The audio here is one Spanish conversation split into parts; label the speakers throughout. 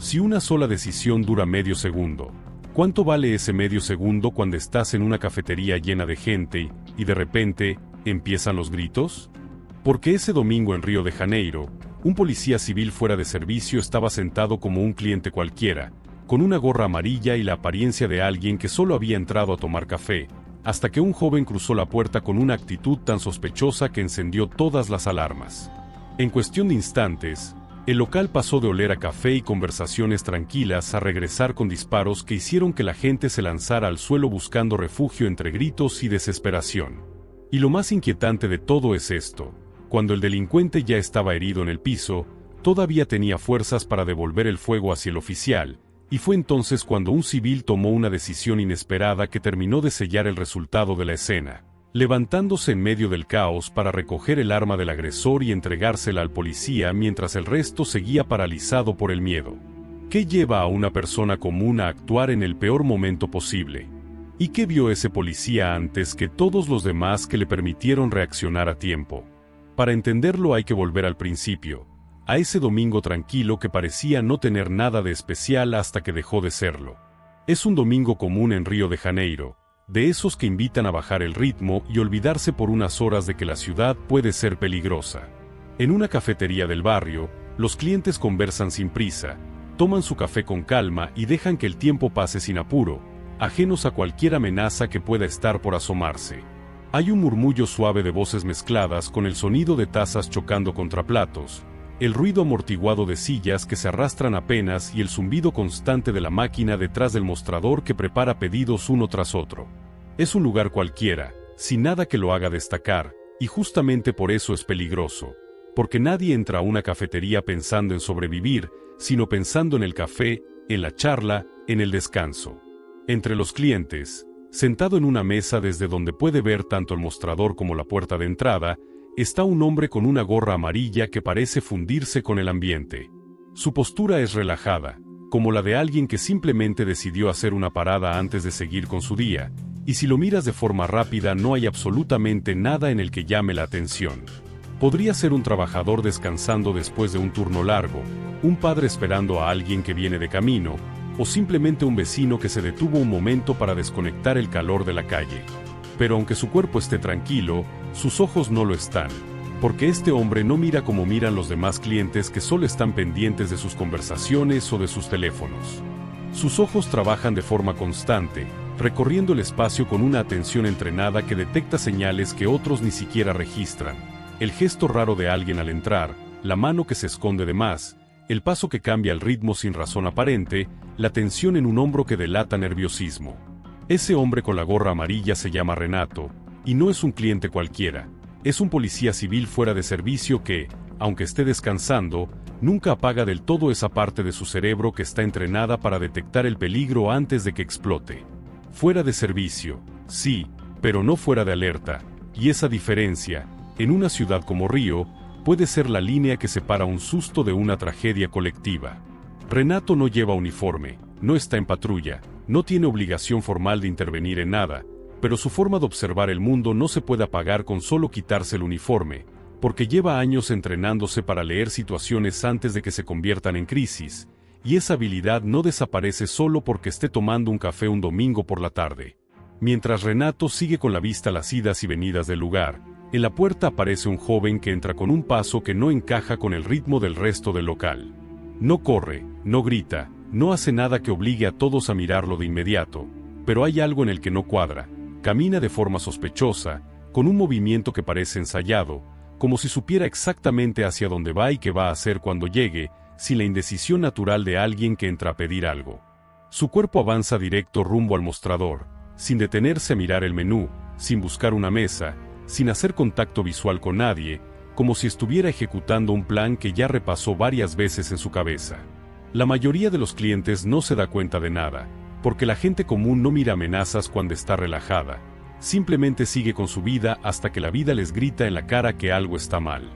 Speaker 1: Si una sola decisión dura medio segundo, ¿cuánto vale ese medio segundo cuando estás en una cafetería llena de gente y de repente empiezan los gritos? Porque ese domingo en Río de Janeiro, un policía civil fuera de servicio estaba sentado como un cliente cualquiera, con una gorra amarilla y la apariencia de alguien que solo había entrado a tomar café, hasta que un joven cruzó la puerta con una actitud tan sospechosa que encendió todas las alarmas. En cuestión de instantes, el local pasó de oler a café y conversaciones tranquilas a regresar con disparos que hicieron que la gente se lanzara al suelo buscando refugio entre gritos y desesperación. Y lo más inquietante de todo es esto: cuando el delincuente ya estaba herido en el piso, todavía tenía fuerzas para devolver el fuego hacia el oficial, y fue entonces cuando un civil tomó una decisión inesperada que terminó de sellar el resultado de la escena, levantándose en medio del caos para recoger el arma del agresor y entregársela al policía mientras el resto seguía paralizado por el miedo. ¿Qué lleva a una persona común a actuar en el peor momento posible? ¿Y qué vio ese policía antes que todos los demás que le permitieron reaccionar a tiempo? Para entenderlo hay que volver al principio, a ese domingo tranquilo que parecía no tener nada de especial hasta que dejó de serlo. Es un domingo común en Río de Janeiro, de esos que invitan a bajar el ritmo y olvidarse por unas horas de que la ciudad puede ser peligrosa. En una cafetería del barrio, los clientes conversan sin prisa, toman su café con calma y dejan que el tiempo pase sin apuro, ajenos a cualquier amenaza que pueda estar por asomarse. Hay un murmullo suave de voces mezcladas con el sonido de tazas chocando contra platos, el ruido amortiguado de sillas que se arrastran apenas y el zumbido constante de la máquina detrás del mostrador que prepara pedidos uno tras otro. Es un lugar cualquiera, sin nada que lo haga destacar, y justamente por eso es peligroso, porque nadie entra a una cafetería pensando en sobrevivir, sino pensando en el café, en la charla, en el descanso. Entre los clientes, sentado en una mesa desde donde puede ver tanto el mostrador como la puerta de entrada, está un hombre con una gorra amarilla que parece fundirse con el ambiente. Su postura es relajada, como la de alguien que simplemente decidió hacer una parada antes de seguir con su día, y si lo miras de forma rápida no hay absolutamente nada en el que llame la atención. Podría ser un trabajador descansando después de un turno largo, un padre esperando a alguien que viene de camino, o simplemente un vecino que se detuvo un momento para desconectar el calor de la calle. Pero aunque su cuerpo esté tranquilo, sus ojos no lo están, porque este hombre no mira como miran los demás clientes que solo están pendientes de sus conversaciones o de sus teléfonos. Sus ojos trabajan de forma constante, recorriendo el espacio con una atención entrenada que detecta señales que otros ni siquiera registran. El gesto raro de alguien al entrar, la mano que se esconde de más, el paso que cambia el ritmo sin razón aparente, la tensión en un hombro que delata nerviosismo. Ese hombre con la gorra amarilla se llama Renato, y no es un cliente cualquiera, es un policía civil fuera de servicio que, aunque esté descansando, nunca apaga del todo esa parte de su cerebro que está entrenada para detectar el peligro antes de que explote. Fuera de servicio, sí, pero no fuera de alerta, y esa diferencia, en una ciudad como Río, puede ser la línea que separa un susto de una tragedia colectiva. Renato no lleva uniforme, no está en patrulla, no tiene obligación formal de intervenir en nada, pero su forma de observar el mundo no se puede apagar con solo quitarse el uniforme, porque lleva años entrenándose para leer situaciones antes de que se conviertan en crisis, y esa habilidad no desaparece solo porque esté tomando un café un domingo por la tarde. Mientras Renato sigue con la vista a las idas y venidas del lugar, en la puerta aparece un joven que entra con un paso que no encaja con el ritmo del resto del local. No corre, no grita, no hace nada que obligue a todos a mirarlo de inmediato, pero hay algo en el que no cuadra. Camina de forma sospechosa, con un movimiento que parece ensayado, como si supiera exactamente hacia dónde va y qué va a hacer cuando llegue, sin la indecisión natural de alguien que entra a pedir algo. Su cuerpo avanza directo rumbo al mostrador, sin detenerse a mirar el menú, sin buscar una mesa, sin hacer contacto visual con nadie, como si estuviera ejecutando un plan que ya repasó varias veces en su cabeza. La mayoría de los clientes no se da cuenta de nada, porque la gente común no mira amenazas cuando está relajada, simplemente sigue con su vida hasta que la vida les grita en la cara que algo está mal.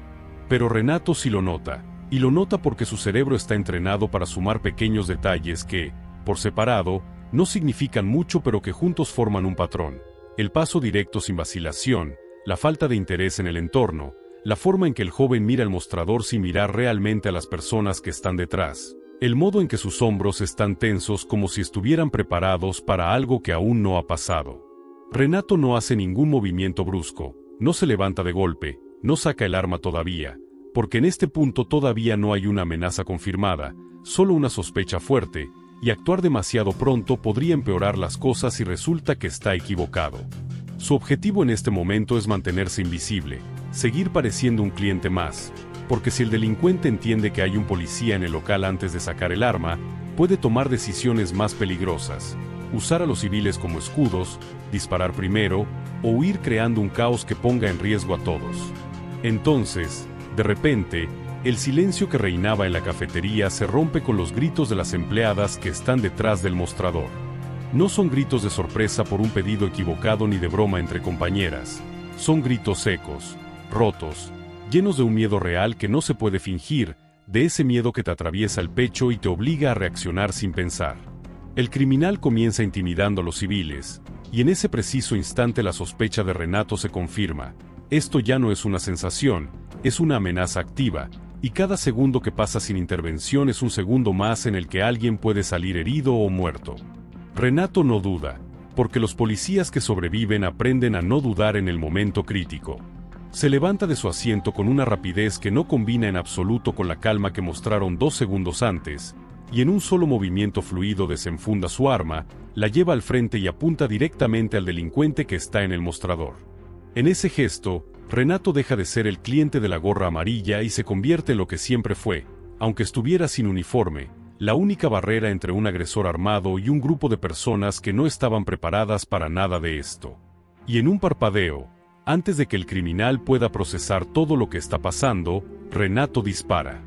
Speaker 1: Pero Renato sí lo nota, y lo nota porque su cerebro está entrenado para sumar pequeños detalles que, por separado, no significan mucho pero que juntos forman un patrón. El paso directo sin vacilación, la falta de interés en el entorno, la forma en que el joven mira el mostrador sin mirar realmente a las personas que están detrás. El modo en que sus hombros están tensos como si estuvieran preparados para algo que aún no ha pasado. Renato no hace ningún movimiento brusco, no se levanta de golpe, no saca el arma todavía, porque en este punto todavía no hay una amenaza confirmada, solo una sospecha fuerte, y actuar demasiado pronto podría empeorar las cosas si resulta que está equivocado. Su objetivo en este momento es mantenerse invisible, seguir pareciendo un cliente más, porque si el delincuente entiende que hay un policía en el local antes de sacar el arma, puede tomar decisiones más peligrosas, usar a los civiles como escudos, disparar primero, o huir creando un caos que ponga en riesgo a todos. Entonces, de repente, el silencio que reinaba en la cafetería se rompe con los gritos de las empleadas que están detrás del mostrador. No son gritos de sorpresa por un pedido equivocado ni de broma entre compañeras, son gritos secos, rotos, llenos de un miedo real que no se puede fingir, de ese miedo que te atraviesa el pecho y te obliga a reaccionar sin pensar. El criminal comienza intimidando a los civiles, y en ese preciso instante la sospecha de Renato se confirma. Esto ya no es una sensación, es una amenaza activa, y cada segundo que pasa sin intervención es un segundo más en el que alguien puede salir herido o muerto. Renato no duda, porque los policías que sobreviven aprenden a no dudar en el momento crítico. Se levanta de su asiento con una rapidez que no combina en absoluto con la calma que mostraron 2 segundos antes, y en un solo movimiento fluido desenfunda su arma, la lleva al frente y apunta directamente al delincuente que está en el mostrador. En ese gesto, Renato deja de ser el cliente de la gorra amarilla y se convierte en lo que siempre fue, aunque estuviera sin uniforme, la única barrera entre un agresor armado y un grupo de personas que no estaban preparadas para nada de esto. Y en un parpadeo, antes de que el criminal pueda procesar todo lo que está pasando, Renato dispara.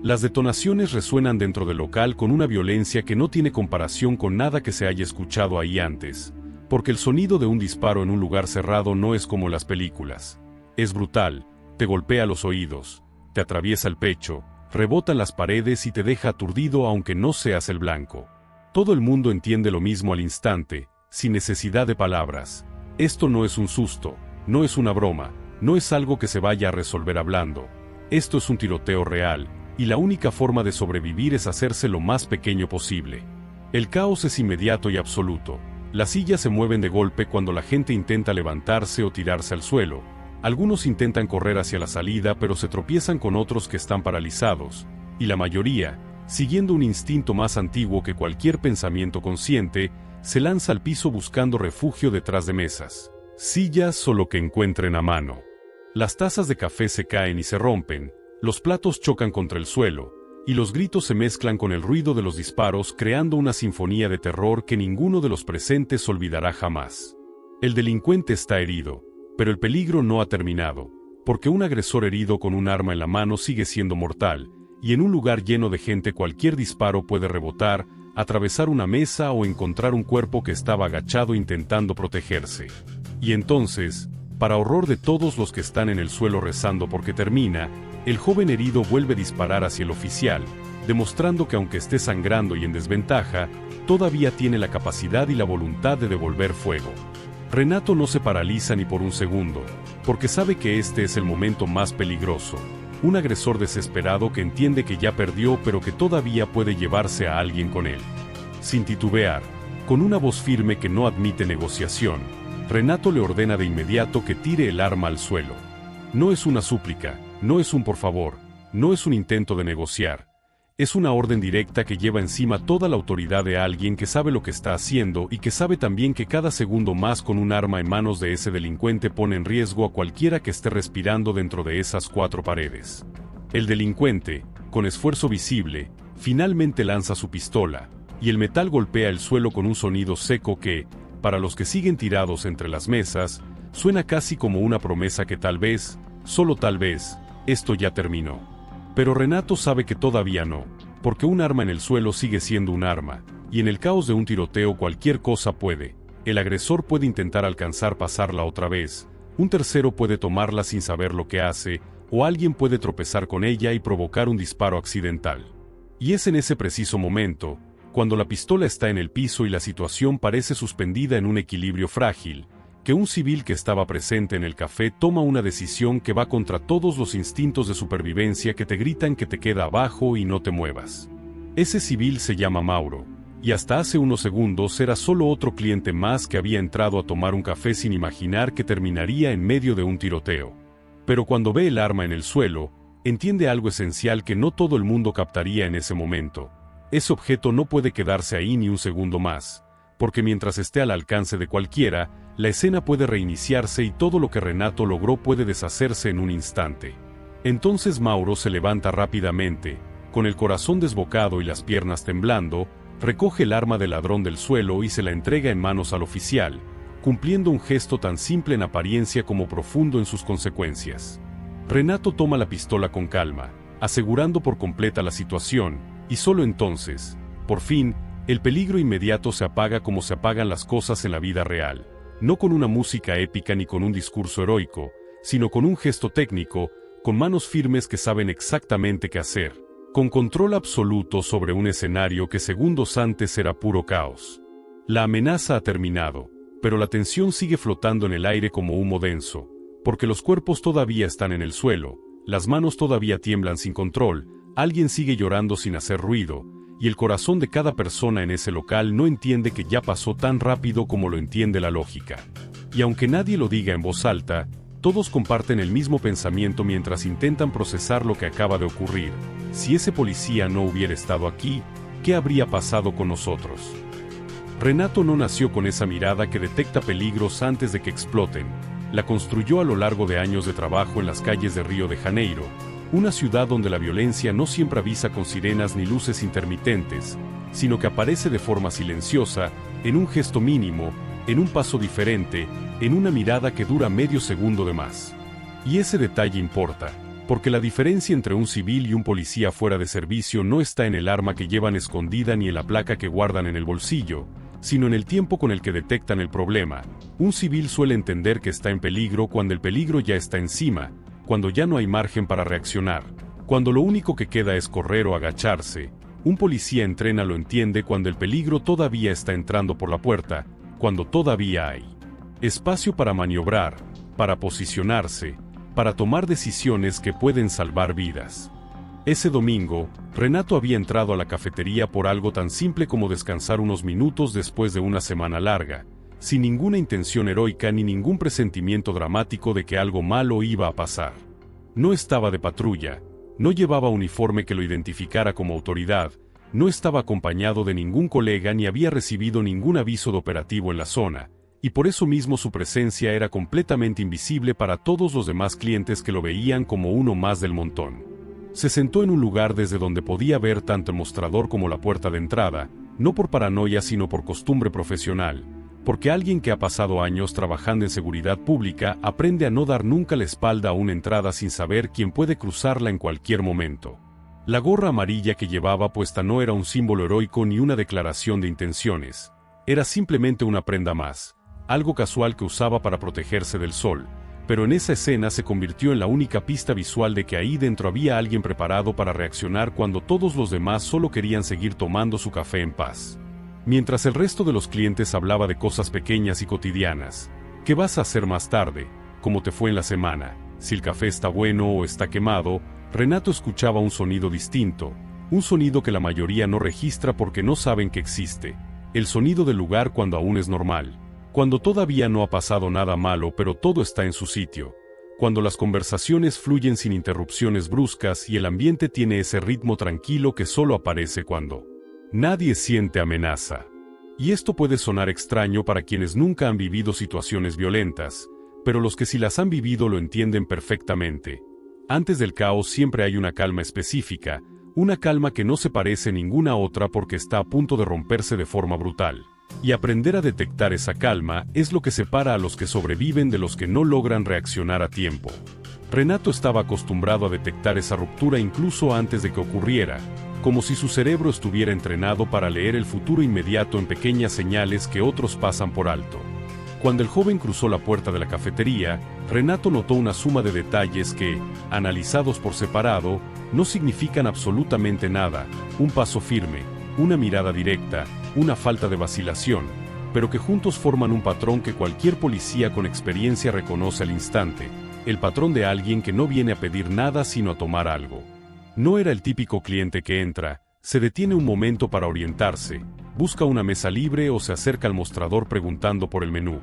Speaker 1: Las detonaciones resuenan dentro del local con una violencia que no tiene comparación con nada que se haya escuchado ahí antes, porque el sonido de un disparo en un lugar cerrado no es como las películas. Es brutal, te golpea los oídos, te atraviesa el pecho, rebota en las paredes y te deja aturdido aunque no seas el blanco. Todo el mundo entiende lo mismo al instante, sin necesidad de palabras. Esto no es un susto, no es una broma, no es algo que se vaya a resolver hablando. Esto es un tiroteo real, y la única forma de sobrevivir es hacerse lo más pequeño posible. El caos es inmediato y absoluto. Las sillas se mueven de golpe cuando la gente intenta levantarse o tirarse al suelo. Algunos intentan correr hacia la salida pero se tropiezan con otros que están paralizados, y la mayoría, siguiendo un instinto más antiguo que cualquier pensamiento consciente, se lanza al piso buscando refugio detrás de mesas, sillas o lo que encuentren a mano. Las tazas de café se caen y se rompen, los platos chocan contra el suelo, y los gritos se mezclan con el ruido de los disparos creando una sinfonía de terror que ninguno de los presentes olvidará jamás. El delincuente está herido, pero el peligro no ha terminado, porque un agresor herido con un arma en la mano sigue siendo mortal, y en un lugar lleno de gente cualquier disparo puede rebotar, atravesar una mesa o encontrar un cuerpo que estaba agachado intentando protegerse. Y entonces, para horror de todos los que están en el suelo rezando porque termina, el joven herido vuelve a disparar hacia el oficial, demostrando que aunque esté sangrando y en desventaja, todavía tiene la capacidad y la voluntad de devolver fuego. Renato no se paraliza ni por un segundo, porque sabe que este es el momento más peligroso. Un agresor desesperado que entiende que ya perdió pero que todavía puede llevarse a alguien con él. Sin titubear, con una voz firme que no admite negociación, Renato le ordena de inmediato que tire el arma al suelo. No es una súplica, no es un por favor, no es un intento de negociar. Es una orden directa que lleva encima toda la autoridad de alguien que sabe lo que está haciendo y que sabe también que cada segundo más con un arma en manos de ese delincuente pone en riesgo a cualquiera que esté respirando dentro de esas 4 paredes. El delincuente, con esfuerzo visible, finalmente lanza su pistola, y el metal golpea el suelo con un sonido seco que, para los que siguen tirados entre las mesas, suena casi como una promesa que tal vez, solo tal vez, esto ya terminó. Pero Renato sabe que todavía no, porque un arma en el suelo sigue siendo un arma, y en el caos de un tiroteo cualquier cosa puede. El agresor puede intentar alcanzar pasarla otra vez, un tercero puede tomarla sin saber lo que hace, o alguien puede tropezar con ella y provocar un disparo accidental. Y es en ese preciso momento, cuando la pistola está en el piso y la situación parece suspendida en un equilibrio frágil, que un civil que estaba presente en el café toma una decisión que va contra todos los instintos de supervivencia que te gritan que te queda abajo y no te muevas. Ese civil se llama Mauro, y hasta hace unos segundos era solo otro cliente más que había entrado a tomar un café sin imaginar que terminaría en medio de un tiroteo. Pero cuando ve el arma en el suelo, entiende algo esencial que no todo el mundo captaría en ese momento. Ese objeto no puede quedarse ahí ni un segundo más, porque mientras esté al alcance de cualquiera, la escena puede reiniciarse y todo lo que Renato logró puede deshacerse en un instante. Entonces Mauro se levanta rápidamente, con el corazón desbocado y las piernas temblando, recoge el arma del ladrón del suelo y se la entrega en manos al oficial, cumpliendo un gesto tan simple en apariencia como profundo en sus consecuencias. Renato toma la pistola con calma, asegurando por completa la situación, y solo entonces, por fin, el peligro inmediato se apaga como se apagan las cosas en la vida real, no con una música épica ni con un discurso heroico, sino con un gesto técnico, con manos firmes que saben exactamente qué hacer, con control absoluto sobre un escenario que segundos antes era puro caos. La amenaza ha terminado, pero la tensión sigue flotando en el aire como humo denso, porque los cuerpos todavía están en el suelo, las manos todavía tiemblan sin control, alguien sigue llorando sin hacer ruido, y el corazón de cada persona en ese local no entiende que ya pasó tan rápido como lo entiende la lógica. Y aunque nadie lo diga en voz alta, todos comparten el mismo pensamiento mientras intentan procesar lo que acaba de ocurrir. Si ese policía no hubiera estado aquí, ¿qué habría pasado con nosotros? Renato no nació con esa mirada que detecta peligros antes de que exploten. La construyó a lo largo de años de trabajo en las calles de Río de Janeiro, una ciudad donde la violencia no siempre avisa con sirenas ni luces intermitentes, sino que aparece de forma silenciosa, en un gesto mínimo, en un paso diferente, en una mirada que dura medio segundo de más. Y ese detalle importa, porque la diferencia entre un civil y un policía fuera de servicio no está en el arma que llevan escondida ni en la placa que guardan en el bolsillo, sino en el tiempo con el que detectan el problema. Un civil suele entender que está en peligro cuando el peligro ya está encima, cuando ya no hay margen para reaccionar, cuando lo único que queda es correr o agacharse. Un policía entrena lo entiende cuando el peligro todavía está entrando por la puerta, cuando todavía hay espacio para maniobrar, para posicionarse, para tomar decisiones que pueden salvar vidas. Ese domingo, Renato había entrado a la cafetería por algo tan simple como descansar unos minutos después de una semana larga, sin ninguna intención heroica ni ningún presentimiento dramático de que algo malo iba a pasar. No estaba de patrulla, no llevaba uniforme que lo identificara como autoridad, no estaba acompañado de ningún colega ni había recibido ningún aviso de operativo en la zona, y por eso mismo su presencia era completamente invisible para todos los demás clientes que lo veían como uno más del montón. Se sentó en un lugar desde donde podía ver tanto el mostrador como la puerta de entrada, no por paranoia sino por costumbre profesional, porque alguien que ha pasado años trabajando en seguridad pública aprende a no dar nunca la espalda a una entrada sin saber quién puede cruzarla en cualquier momento. La gorra amarilla que llevaba puesta no era un símbolo heroico ni una declaración de intenciones, era simplemente una prenda más, algo casual que usaba para protegerse del sol, pero en esa escena se convirtió en la única pista visual de que ahí dentro había alguien preparado para reaccionar cuando todos los demás solo querían seguir tomando su café en paz. Mientras el resto de los clientes hablaba de cosas pequeñas y cotidianas. ¿Qué vas a hacer más tarde? ¿Cómo te fue en la semana? Si el café está bueno o está quemado, Renato escuchaba un sonido distinto, un sonido que la mayoría no registra porque no saben que existe, el sonido del lugar cuando aún es normal, cuando todavía no ha pasado nada malo pero todo está en su sitio, cuando las conversaciones fluyen sin interrupciones bruscas y el ambiente tiene ese ritmo tranquilo que solo aparece cuando nadie siente amenaza. Y esto puede sonar extraño para quienes nunca han vivido situaciones violentas, pero los que sí las han vivido lo entienden perfectamente. Antes del caos siempre hay una calma específica, una calma que no se parece a ninguna otra porque está a punto de romperse de forma brutal. Y aprender a detectar esa calma es lo que separa a los que sobreviven de los que no logran reaccionar a tiempo. Renato estaba acostumbrado a detectar esa ruptura incluso antes de que ocurriera, como si su cerebro estuviera entrenado para leer el futuro inmediato en pequeñas señales que otros pasan por alto. Cuando el joven cruzó la puerta de la cafetería, Renato notó una suma de detalles que, analizados por separado, no significan absolutamente nada: un paso firme, una mirada directa, una falta de vacilación, pero que juntos forman un patrón que cualquier policía con experiencia reconoce al instante, el patrón de alguien que no viene a pedir nada sino a tomar algo. No era el típico cliente que entra, Se detiene un momento para orientarse, busca una mesa libre o se acerca al mostrador preguntando por el menú.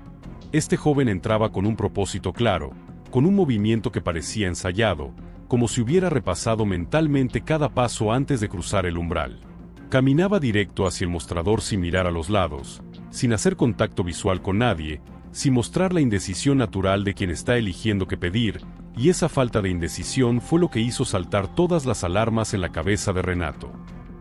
Speaker 1: Este joven entraba con un propósito claro, con un movimiento que parecía ensayado, como si hubiera repasado mentalmente cada paso antes de cruzar el umbral. Caminaba directo hacia el mostrador sin mirar a los lados, sin hacer contacto visual con nadie, sin mostrar la indecisión natural de quien está eligiendo qué pedir, y esa falta de indecisión fue lo que hizo saltar todas las alarmas en la cabeza de Renato.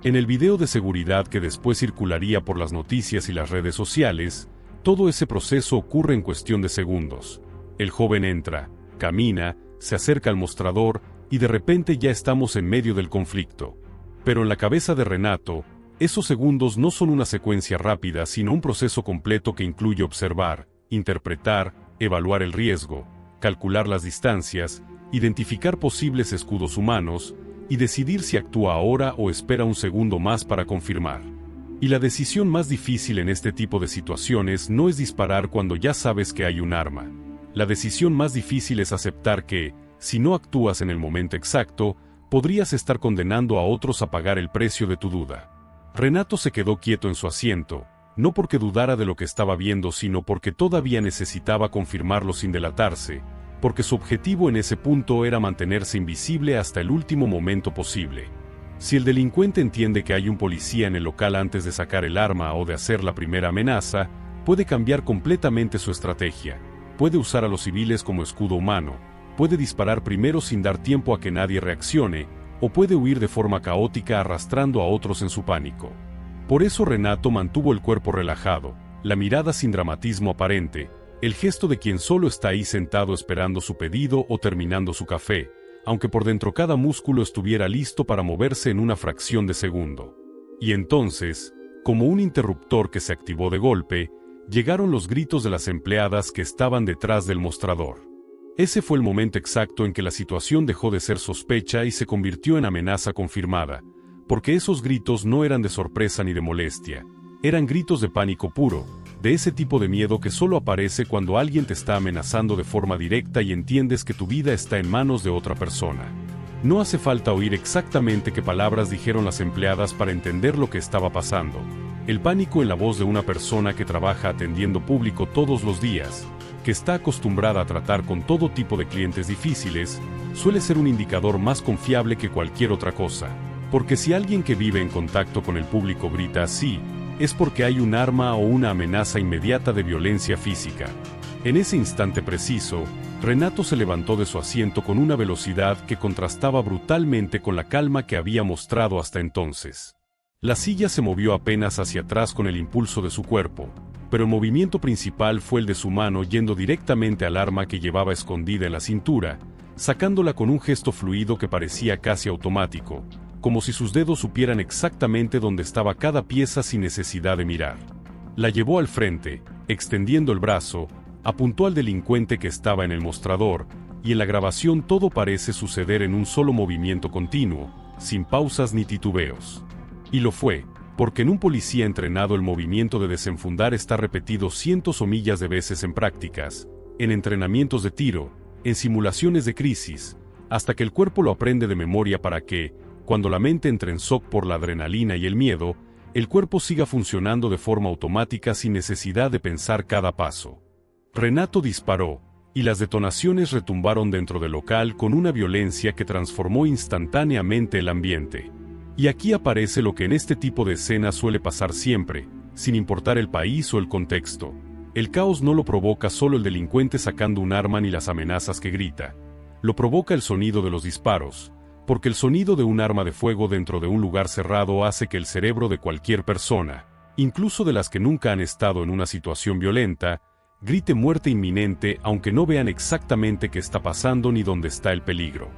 Speaker 1: En el video de seguridad que después circularía por las noticias y las redes sociales, todo ese proceso ocurre en cuestión de segundos. El joven entra, camina, se acerca al mostrador y de repente ya estamos en medio del conflicto. Pero en la cabeza de Renato, esos segundos no son una secuencia rápida, sino un proceso completo que incluye observar, interpretar, evaluar el riesgo, calcular las distancias, identificar posibles escudos humanos y decidir si actúa ahora o espera un segundo más para confirmar. Y la decisión más difícil en este tipo de situaciones no es disparar cuando ya sabes que hay un arma. La decisión más difícil es aceptar que, si no actúas en el momento exacto, podrías estar condenando a otros a pagar el precio de tu duda. Renato se quedó quieto en su asiento, no porque dudara de lo que estaba viendo, sino porque todavía necesitaba confirmarlo sin delatarse, porque su objetivo en ese punto era mantenerse invisible hasta el último momento posible. Si el delincuente entiende que hay un policía en el local antes de sacar el arma o de hacer la primera amenaza, puede cambiar completamente su estrategia. Puede usar a los civiles como escudo humano, puede disparar primero sin dar tiempo a que nadie reaccione, o puede huir de forma caótica arrastrando a otros en su pánico. Por eso Renato mantuvo el cuerpo relajado, la mirada sin dramatismo aparente, el gesto de quien solo está ahí sentado esperando su pedido o terminando su café, aunque por dentro cada músculo estuviera listo para moverse en una fracción de segundo. Y entonces, como un interruptor que se activó de golpe, llegaron los gritos de las empleadas que estaban detrás del mostrador. Ese fue el momento exacto en que la situación dejó de ser sospecha y se convirtió en amenaza confirmada, porque esos gritos no eran de sorpresa ni de molestia, eran gritos de pánico puro, de ese tipo de miedo que solo aparece cuando alguien te está amenazando de forma directa y entiendes que tu vida está en manos de otra persona. No hace falta oír exactamente qué palabras dijeron las empleadas para entender lo que estaba pasando. El pánico en la voz de una persona que trabaja atendiendo público todos los días, que está acostumbrada a tratar con todo tipo de clientes difíciles, suele ser un indicador más confiable que cualquier otra cosa. Porque si alguien que vive en contacto con el público grita así, es porque hay un arma o una amenaza inmediata de violencia física. En ese instante preciso, Renato se levantó de su asiento con una velocidad que contrastaba brutalmente con la calma que había mostrado hasta entonces. La silla se movió apenas hacia atrás con el impulso de su cuerpo, pero el movimiento principal fue el de su mano yendo directamente al arma que llevaba escondida en la cintura, sacándola con un gesto fluido que parecía casi automático, como si sus dedos supieran exactamente dónde estaba cada pieza sin necesidad de mirar. La llevó al frente, extendiendo el brazo, apuntó al delincuente que estaba en el mostrador, y en la grabación todo parece suceder en un solo movimiento continuo, sin pausas ni titubeos. Y lo fue, porque en un policía entrenado el movimiento de desenfundar está repetido cientos o millas de veces en prácticas, en entrenamientos de tiro, en simulaciones de crisis, hasta que el cuerpo lo aprende de memoria para que, cuando la mente entra en shock por la adrenalina y el miedo, el cuerpo siga funcionando de forma automática sin necesidad de pensar cada paso. Renato disparó, y las detonaciones retumbaron dentro del local con una violencia que transformó instantáneamente el ambiente. Y aquí aparece lo que en este tipo de escenas suele pasar siempre, sin importar el país o el contexto. El caos no lo provoca solo el delincuente sacando un arma ni las amenazas que grita. Lo provoca el sonido de los disparos, porque el sonido de un arma de fuego dentro de un lugar cerrado hace que el cerebro de cualquier persona, incluso de las que nunca han estado en una situación violenta, grite muerte inminente aunque no vean exactamente qué está pasando ni dónde está el peligro.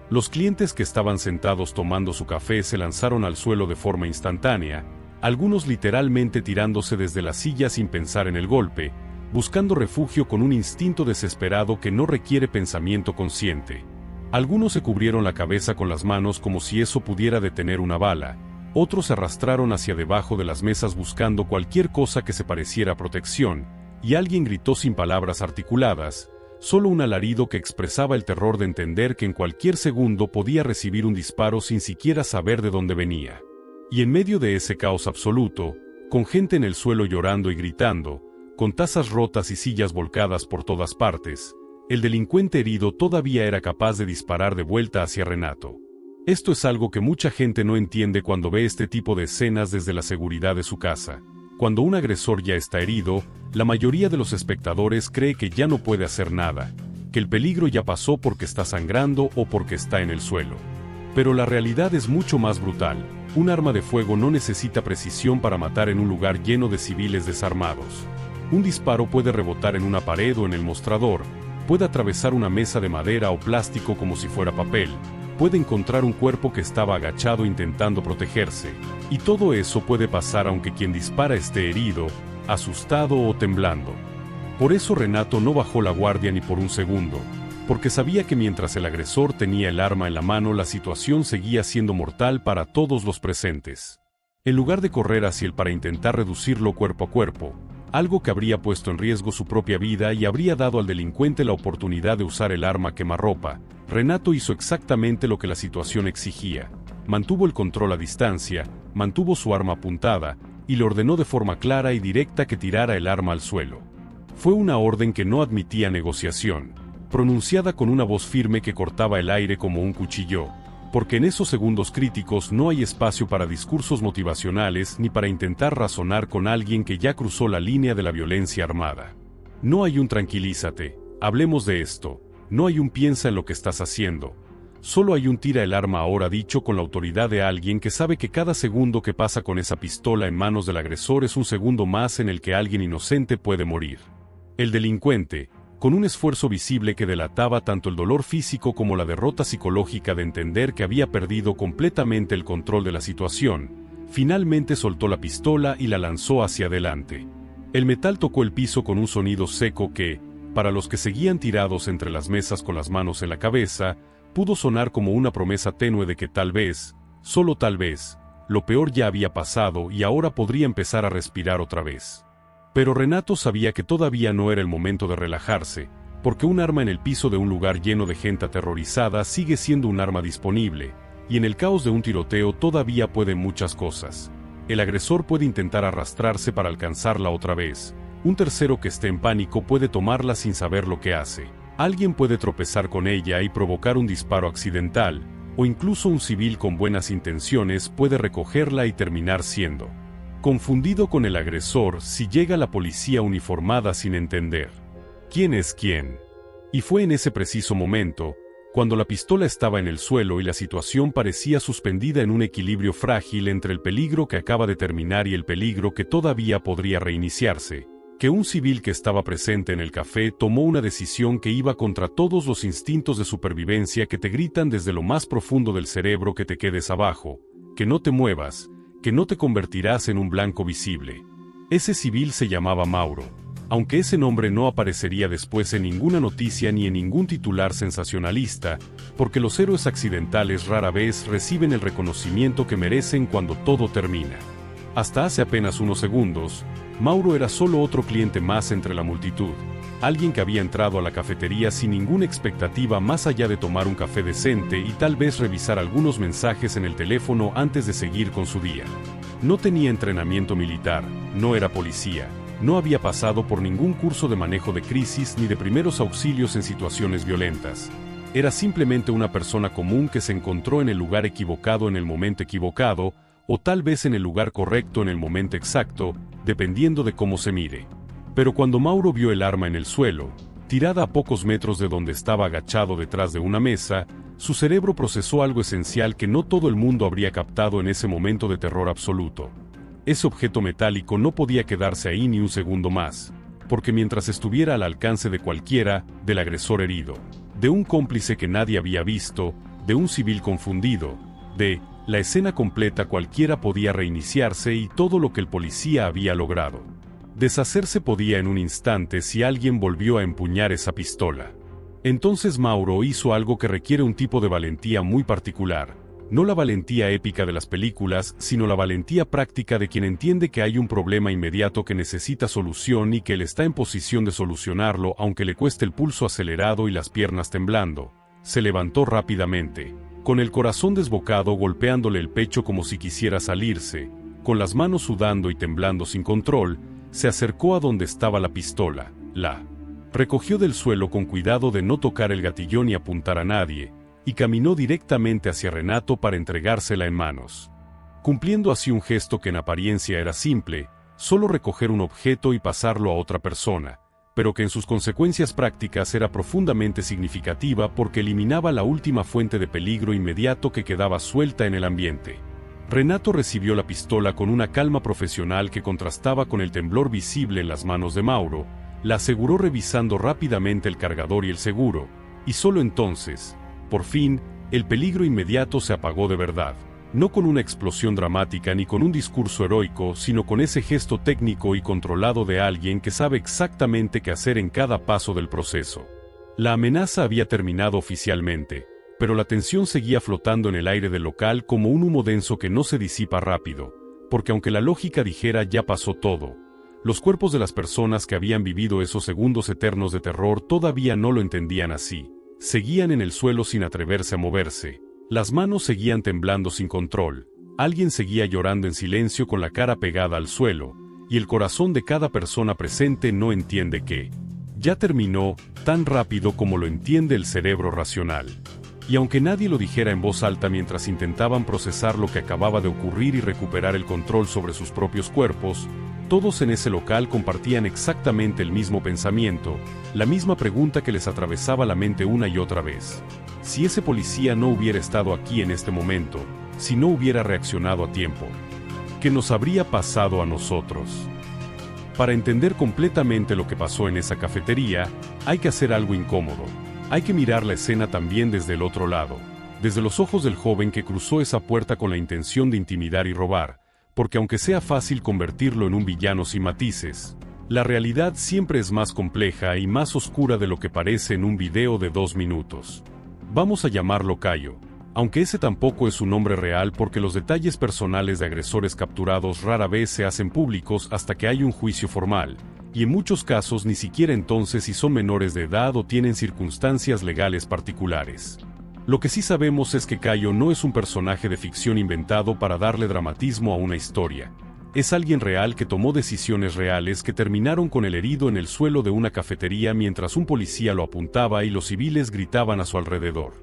Speaker 1: Los clientes que estaban sentados tomando su café se lanzaron al suelo de forma instantánea, algunos literalmente tirándose desde la silla sin pensar en el golpe, buscando refugio con un instinto desesperado que no requiere pensamiento consciente. Algunos se cubrieron la cabeza con las manos como si eso pudiera detener una bala, otros se arrastraron hacia debajo de las mesas buscando cualquier cosa que se pareciera a protección, y alguien gritó sin palabras articuladas, solo un alarido que expresaba el terror de entender que en cualquier segundo podía recibir un disparo sin siquiera saber de dónde venía. Y en medio de ese caos absoluto, con gente en el suelo llorando y gritando, con tazas rotas y sillas volcadas por todas partes, el delincuente herido todavía era capaz de disparar de vuelta hacia Renato. Esto es algo que mucha gente no entiende cuando ve este tipo de escenas desde la seguridad de su casa. Cuando un agresor ya está herido, la mayoría de los espectadores cree que ya no puede hacer nada, que el peligro ya pasó porque está sangrando o porque está en el suelo. Pero la realidad es mucho más brutal. Un arma de fuego no necesita precisión para matar en un lugar lleno de civiles desarmados. Un disparo puede rebotar en una pared o en el mostrador, puede atravesar una mesa de madera o plástico como si fuera papel, puede encontrar un cuerpo que estaba agachado intentando protegerse, y todo eso puede pasar aunque quien dispara esté herido, asustado o temblando. Por eso Renato no bajó la guardia ni por un segundo, porque sabía que mientras el agresor tenía el arma en la mano la situación seguía siendo mortal para todos los presentes. En lugar de correr hacia él para intentar reducirlo cuerpo a cuerpo, algo que habría puesto en riesgo su propia vida y habría dado al delincuente la oportunidad de usar el arma quemarropa, Renato hizo exactamente lo que la situación exigía. Mantuvo el control a distancia, mantuvo su arma apuntada, y le ordenó de forma clara y directa que tirara el arma al suelo. Fue una orden que no admitía negociación, pronunciada con una voz firme que cortaba el aire como un cuchillo, porque en esos segundos críticos no hay espacio para discursos motivacionales ni para intentar razonar con alguien que ya cruzó la línea de la violencia armada. No hay un tranquilízate, hablemos de esto, no hay un piensa en lo que estás haciendo, solo hay un tira el arma ahora dicho con la autoridad de alguien que sabe que cada segundo que pasa con esa pistola en manos del agresor es un segundo más en el que alguien inocente puede morir. El delincuente, con un esfuerzo visible que delataba tanto el dolor físico como la derrota psicológica de entender que había perdido completamente el control de la situación, finalmente soltó la pistola y la lanzó hacia adelante. El metal tocó el piso con un sonido seco que, para los que seguían tirados entre las mesas con las manos en la cabeza, pudo sonar como una promesa tenue de que tal vez, solo tal vez, lo peor ya había pasado y ahora podría empezar a respirar otra vez. Pero Renato sabía que todavía no era el momento de relajarse, porque un arma en el piso de un lugar lleno de gente aterrorizada sigue siendo un arma disponible, y en el caos de un tiroteo todavía pueden muchas cosas. El agresor puede intentar arrastrarse para alcanzarla otra vez, un tercero que esté en pánico puede tomarla sin saber lo que hace, alguien puede tropezar con ella y provocar un disparo accidental, o incluso un civil con buenas intenciones puede recogerla y terminar siendo confundido con el agresor si llega la policía uniformada sin entender quién es quién. Y fue en ese preciso momento, cuando la pistola estaba en el suelo y la situación parecía suspendida en un equilibrio frágil entre el peligro que acaba de terminar y el peligro que todavía podría reiniciarse, que un civil que estaba presente en el café tomó una decisión que iba contra todos los instintos de supervivencia que te gritan desde lo más profundo del cerebro que te quedes abajo, que no te muevas, que no te convertirás en un blanco visible. Ese civil se llamaba Mauro, aunque ese nombre no aparecería después en ninguna noticia ni en ningún titular sensacionalista, porque los héroes accidentales rara vez reciben el reconocimiento que merecen cuando todo termina. Hasta hace apenas unos segundos, Mauro era solo otro cliente más entre la multitud, alguien que había entrado a la cafetería sin ninguna expectativa más allá de tomar un café decente y tal vez revisar algunos mensajes en el teléfono antes de seguir con su día. No tenía entrenamiento militar, no era policía, no había pasado por ningún curso de manejo de crisis ni de primeros auxilios en situaciones violentas. Era simplemente una persona común que se encontró en el lugar equivocado en el momento equivocado, o tal vez en el lugar correcto en el momento exacto, dependiendo de cómo se mire. Pero cuando Mauro vio el arma en el suelo, tirada a pocos metros de donde estaba agachado detrás de una mesa, su cerebro procesó algo esencial que no todo el mundo habría captado en ese momento de terror absoluto. Ese objeto metálico no podía quedarse ahí ni un segundo más, porque mientras estuviera al alcance de cualquiera, del agresor herido, de un cómplice que nadie había visto, de un civil confundido, de la escena completa cualquiera podía reiniciarse y todo lo que el policía había logrado deshacerse podía en un instante si alguien volvió a empuñar esa pistola. Entonces Mauro hizo algo que requiere un tipo de valentía muy particular, no la valentía épica de las películas, sino la valentía práctica de quien entiende que hay un problema inmediato que necesita solución y que él está en posición de solucionarlo aunque le cueste el pulso acelerado y las piernas temblando. Se levantó rápidamente, Con el corazón desbocado golpeándole el pecho como si quisiera salirse, con las manos sudando y temblando sin control, se acercó a donde estaba la pistola, la recogió del suelo con cuidado de no tocar el gatillón ni apuntar a nadie, y caminó directamente hacia Renato para entregársela en manos. Cumpliendo así un gesto que en apariencia era simple, solo recoger un objeto y pasarlo a otra persona, pero que en sus consecuencias prácticas era profundamente significativa porque eliminaba la última fuente de peligro inmediato que quedaba suelta en el ambiente. Renato recibió la pistola con una calma profesional que contrastaba con el temblor visible en las manos de Mauro, la aseguró revisando rápidamente el cargador y el seguro, y solo entonces, por fin, el peligro inmediato se apagó de verdad. No con una explosión dramática ni con un discurso heroico, sino con ese gesto técnico y controlado de alguien que sabe exactamente qué hacer en cada paso del proceso. La amenaza había terminado oficialmente, pero la tensión seguía flotando en el aire del local como un humo denso que no se disipa rápido, porque aunque la lógica dijera ya pasó todo, los cuerpos de las personas que habían vivido esos segundos eternos de terror todavía no lo entendían así. Seguían en el suelo sin atreverse a moverse. Las manos seguían temblando sin control, alguien seguía llorando en silencio con la cara pegada al suelo, y el corazón de cada persona presente no entiende que ya terminó tan rápido como lo entiende el cerebro racional. Y aunque nadie lo dijera en voz alta mientras intentaban procesar lo que acababa de ocurrir y recuperar el control sobre sus propios cuerpos, todos en ese local compartían exactamente el mismo pensamiento, la misma pregunta que les atravesaba la mente una y otra vez. Si ese policía no hubiera estado aquí en este momento, si no hubiera reaccionado a tiempo, ¿qué nos habría pasado a nosotros? Para entender completamente lo que pasó en esa cafetería, hay que hacer algo incómodo. Hay que mirar la escena también desde el otro lado, desde los ojos del joven que cruzó esa puerta con la intención de intimidar y robar, porque aunque sea fácil convertirlo en un villano sin matices, la realidad siempre es más compleja y más oscura de lo que parece en un video de 2 minutos. Vamos a llamarlo Cayo, aunque ese tampoco es su nombre real porque los detalles personales de agresores capturados rara vez se hacen públicos hasta que hay un juicio formal, y en muchos casos ni siquiera entonces si son menores de edad o tienen circunstancias legales particulares. Lo que sí sabemos es que Cayo no es un personaje de ficción inventado para darle dramatismo a una historia. Es alguien real que tomó decisiones reales que terminaron con el herido en el suelo de una cafetería mientras un policía lo apuntaba y los civiles gritaban a su alrededor.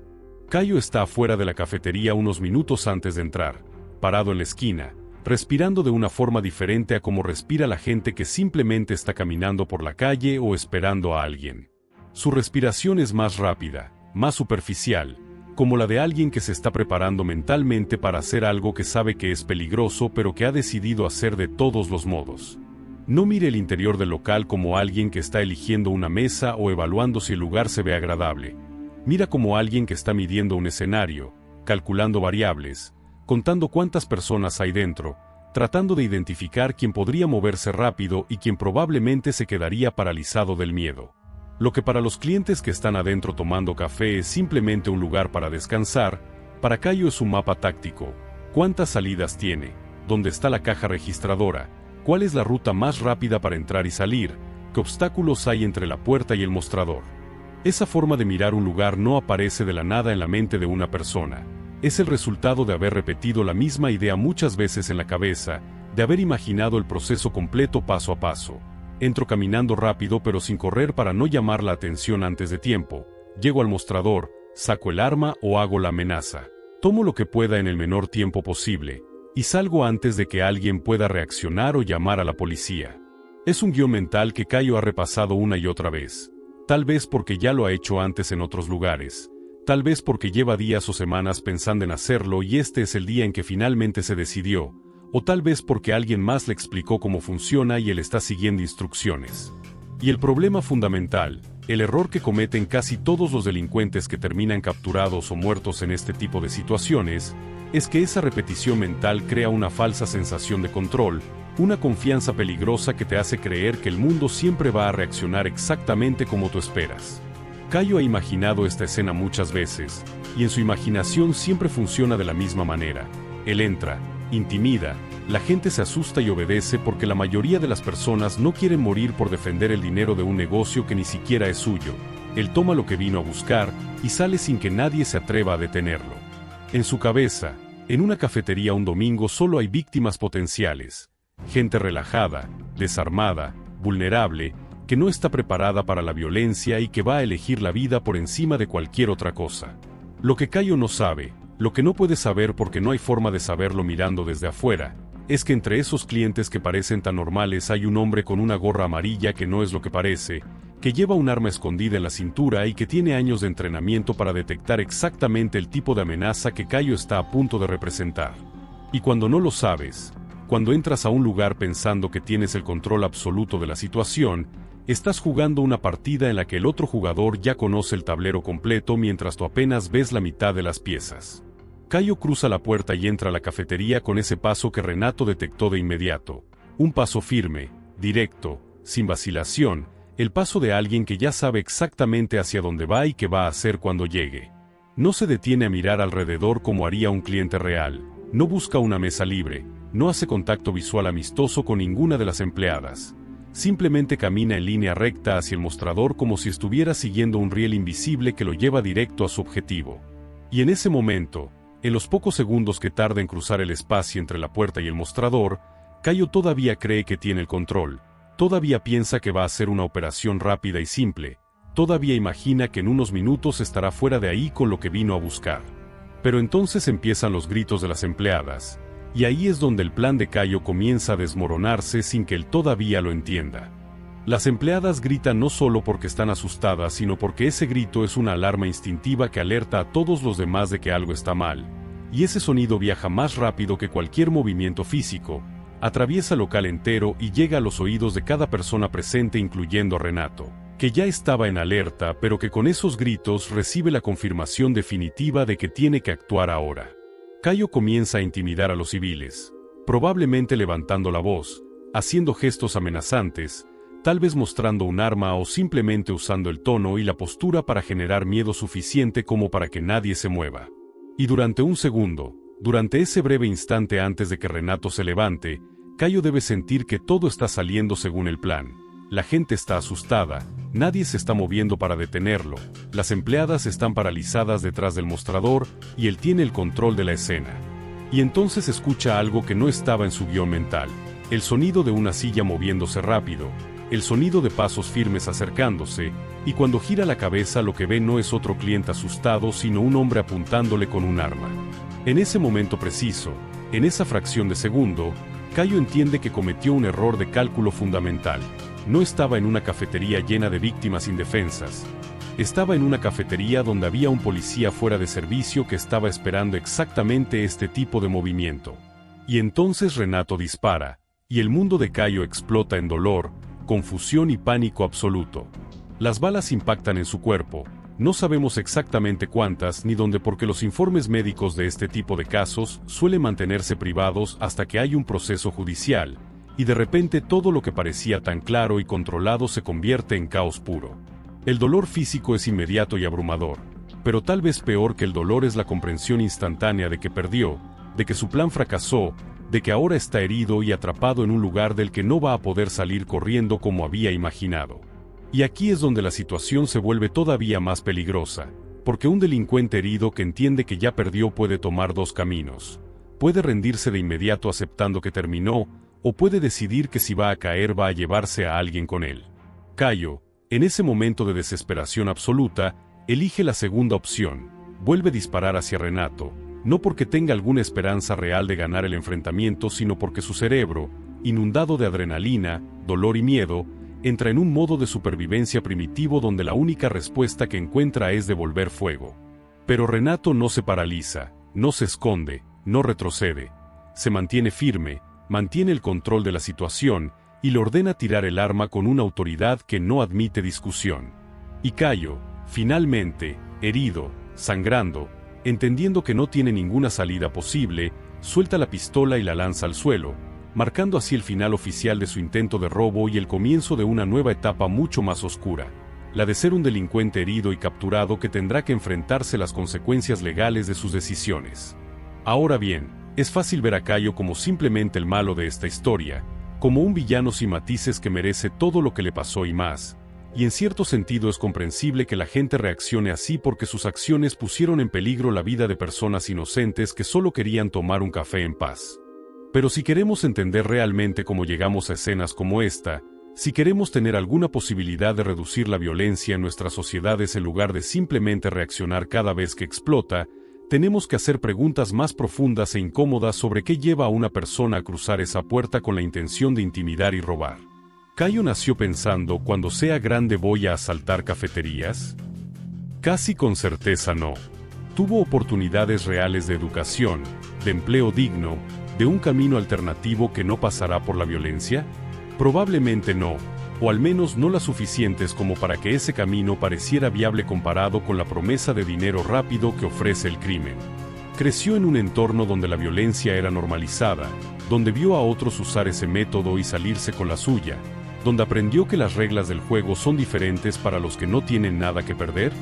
Speaker 1: Cayo está afuera de la cafetería unos minutos antes de entrar, parado en la esquina, respirando de una forma diferente a como respira la gente que simplemente está caminando por la calle o esperando a alguien. Su respiración es más rápida, más superficial, como la de alguien que se está preparando mentalmente para hacer algo que sabe que es peligroso pero que ha decidido hacer de todos los modos. No mire el interior del local como alguien que está eligiendo una mesa o evaluando si el lugar se ve agradable. Mira como alguien que está midiendo un escenario, calculando variables, contando cuántas personas hay dentro, tratando de identificar quién podría moverse rápido y quién probablemente se quedaría paralizado del miedo. Lo que para los clientes que están adentro tomando café es simplemente un lugar para descansar, para Cayo es un mapa táctico. ¿Cuántas salidas tiene? ¿Dónde está la caja registradora? ¿Cuál es la ruta más rápida para entrar y salir? ¿Qué obstáculos hay entre la puerta y el mostrador? Esa forma de mirar un lugar no aparece de la nada en la mente de una persona. Es el resultado de haber repetido la misma idea muchas veces en la cabeza, de haber imaginado el proceso completo paso a paso. Entro caminando rápido pero sin correr para no llamar la atención antes de tiempo. Llego al mostrador, saco el arma o hago la amenaza. Tomo lo que pueda en el menor tiempo posible, y salgo antes de que alguien pueda reaccionar o llamar a la policía. Es un guión mental que Cayo ha repasado una y otra vez. Tal vez porque ya lo ha hecho antes en otros lugares. Tal vez porque lleva días o semanas pensando en hacerlo y este es el día en que finalmente se decidió. O tal vez porque alguien más le explicó cómo funciona y él está siguiendo instrucciones. Y el problema fundamental, el error que cometen casi todos los delincuentes que terminan capturados o muertos en este tipo de situaciones, es que esa repetición mental crea una falsa sensación de control, una confianza peligrosa que te hace creer que el mundo siempre va a reaccionar exactamente como tú esperas. Cayo ha imaginado esta escena muchas veces, y en su imaginación siempre funciona de la misma manera. Él entra, intimida, la gente se asusta y obedece porque la mayoría de las personas no quieren morir por defender el dinero de un negocio que ni siquiera es suyo. Él toma lo que vino a buscar y sale sin que nadie se atreva a detenerlo. En su cabeza, en una cafetería un domingo solo hay víctimas potenciales. Gente relajada, desarmada, vulnerable, que no está preparada para la violencia y que va a elegir la vida por encima de cualquier otra cosa. Lo que Cayo no sabe, lo que no puede saber porque no hay forma de saberlo mirando desde afuera, es que entre esos clientes que parecen tan normales hay un hombre con una gorra amarilla que no es lo que parece, que lleva un arma escondida en la cintura y que tiene años de entrenamiento para detectar exactamente el tipo de amenaza que Cayo está a punto de representar. Y cuando no lo sabes, cuando entras a un lugar pensando que tienes el control absoluto de la situación, estás jugando una partida en la que el otro jugador ya conoce el tablero completo mientras tú apenas ves la mitad de las piezas. Cayo cruza la puerta y entra a la cafetería con ese paso que Renato detectó de inmediato. Un paso firme, directo, sin vacilación, el paso de alguien que ya sabe exactamente hacia dónde va y qué va a hacer cuando llegue. No se detiene a mirar alrededor como haría un cliente real, no busca una mesa libre, no hace contacto visual amistoso con ninguna de las empleadas. Simplemente camina en línea recta hacia el mostrador como si estuviera siguiendo un riel invisible que lo lleva directo a su objetivo. Y en ese momento, en los pocos segundos que tarda en cruzar el espacio entre la puerta y el mostrador, Cayo todavía cree que tiene el control, todavía piensa que va a ser una operación rápida y simple, todavía imagina que en unos minutos estará fuera de ahí con lo que vino a buscar. Pero entonces empiezan los gritos de las empleadas, y ahí es donde el plan de Cayo comienza a desmoronarse sin que él todavía lo entienda. Las empleadas gritan no solo porque están asustadas, sino porque ese grito es una alarma instintiva que alerta a todos los demás de que algo está mal, y ese sonido viaja más rápido que cualquier movimiento físico, atraviesa el local entero y llega a los oídos de cada persona presente incluyendo a Renato, que ya estaba en alerta pero que con esos gritos recibe la confirmación definitiva de que tiene que actuar ahora. Cayo comienza a intimidar a los civiles, probablemente levantando la voz, haciendo gestos amenazantes, tal vez mostrando un arma o simplemente usando el tono y la postura para generar miedo suficiente como para que nadie se mueva. Y durante un segundo, durante ese breve instante antes de que Renato se levante, Cayo debe sentir que todo está saliendo según el plan. La gente está asustada, nadie se está moviendo para detenerlo, las empleadas están paralizadas detrás del mostrador y él tiene el control de la escena. Y entonces escucha algo que no estaba en su guión mental, el sonido de una silla moviéndose rápido, el sonido de pasos firmes acercándose, y cuando gira la cabeza lo que ve no es otro cliente asustado sino un hombre apuntándole con un arma. En ese momento preciso, en esa fracción de segundo, Cayo entiende que cometió un error de cálculo fundamental. No estaba en una cafetería llena de víctimas indefensas. Estaba en una cafetería donde había un policía fuera de servicio que estaba esperando exactamente este tipo de movimiento. Y entonces Renato dispara, y el mundo de Cayo explota en dolor, confusión y pánico absoluto. Las balas impactan en su cuerpo, no sabemos exactamente cuántas ni dónde porque los informes médicos de este tipo de casos suelen mantenerse privados hasta que hay un proceso judicial, y de repente todo lo que parecía tan claro y controlado se convierte en caos puro. El dolor físico es inmediato y abrumador, pero tal vez peor que el dolor es la comprensión instantánea de que perdió, de que su plan fracasó, de que ahora está herido y atrapado en un lugar del que no va a poder salir corriendo como había imaginado. Y aquí es donde la situación se vuelve todavía más peligrosa, porque un delincuente herido que entiende que ya perdió puede tomar dos caminos. Puede rendirse de inmediato aceptando que terminó, o puede decidir que si va a caer va a llevarse a alguien con él. Cayo, en ese momento de desesperación absoluta, elige la segunda opción, vuelve a disparar hacia Renato, no porque tenga alguna esperanza real de ganar el enfrentamiento sino porque su cerebro, inundado de adrenalina, dolor y miedo, entra en un modo de supervivencia primitivo donde la única respuesta que encuentra es devolver fuego. Pero Renato no se paraliza, no se esconde, no retrocede. Se mantiene firme, mantiene el control de la situación, y le ordena tirar el arma con una autoridad que no admite discusión. Y Cayo, finalmente, herido, sangrando, entendiendo que no tiene ninguna salida posible, suelta la pistola y la lanza al suelo, marcando así el final oficial de su intento de robo y el comienzo de una nueva etapa mucho más oscura, la de ser un delincuente herido y capturado que tendrá que enfrentarse las consecuencias legales de sus decisiones. Ahora bien, es fácil ver a Cayo como simplemente el malo de esta historia, como un villano sin matices que merece todo lo que le pasó y más, y en cierto sentido es comprensible que la gente reaccione así porque sus acciones pusieron en peligro la vida de personas inocentes que solo querían tomar un café en paz. Pero si queremos entender realmente cómo llegamos a escenas como esta, si queremos tener alguna posibilidad de reducir la violencia en nuestras sociedades en lugar de simplemente reaccionar cada vez que explota, tenemos que hacer preguntas más profundas e incómodas sobre qué lleva a una persona a cruzar esa puerta con la intención de intimidar y robar. ¿Cayo nació pensando, cuando sea grande voy a asaltar cafeterías? Casi con certeza no. ¿Tuvo oportunidades reales de educación, de empleo digno, de un camino alternativo que no pasará por la violencia? Probablemente no, o al menos no las suficientes como para que ese camino pareciera viable comparado con la promesa de dinero rápido que ofrece el crimen. Creció en un entorno donde la violencia era normalizada, donde vio a otros usar ese método y salirse con la suya, donde aprendió que las reglas del juego son diferentes para los que no tienen nada que perder.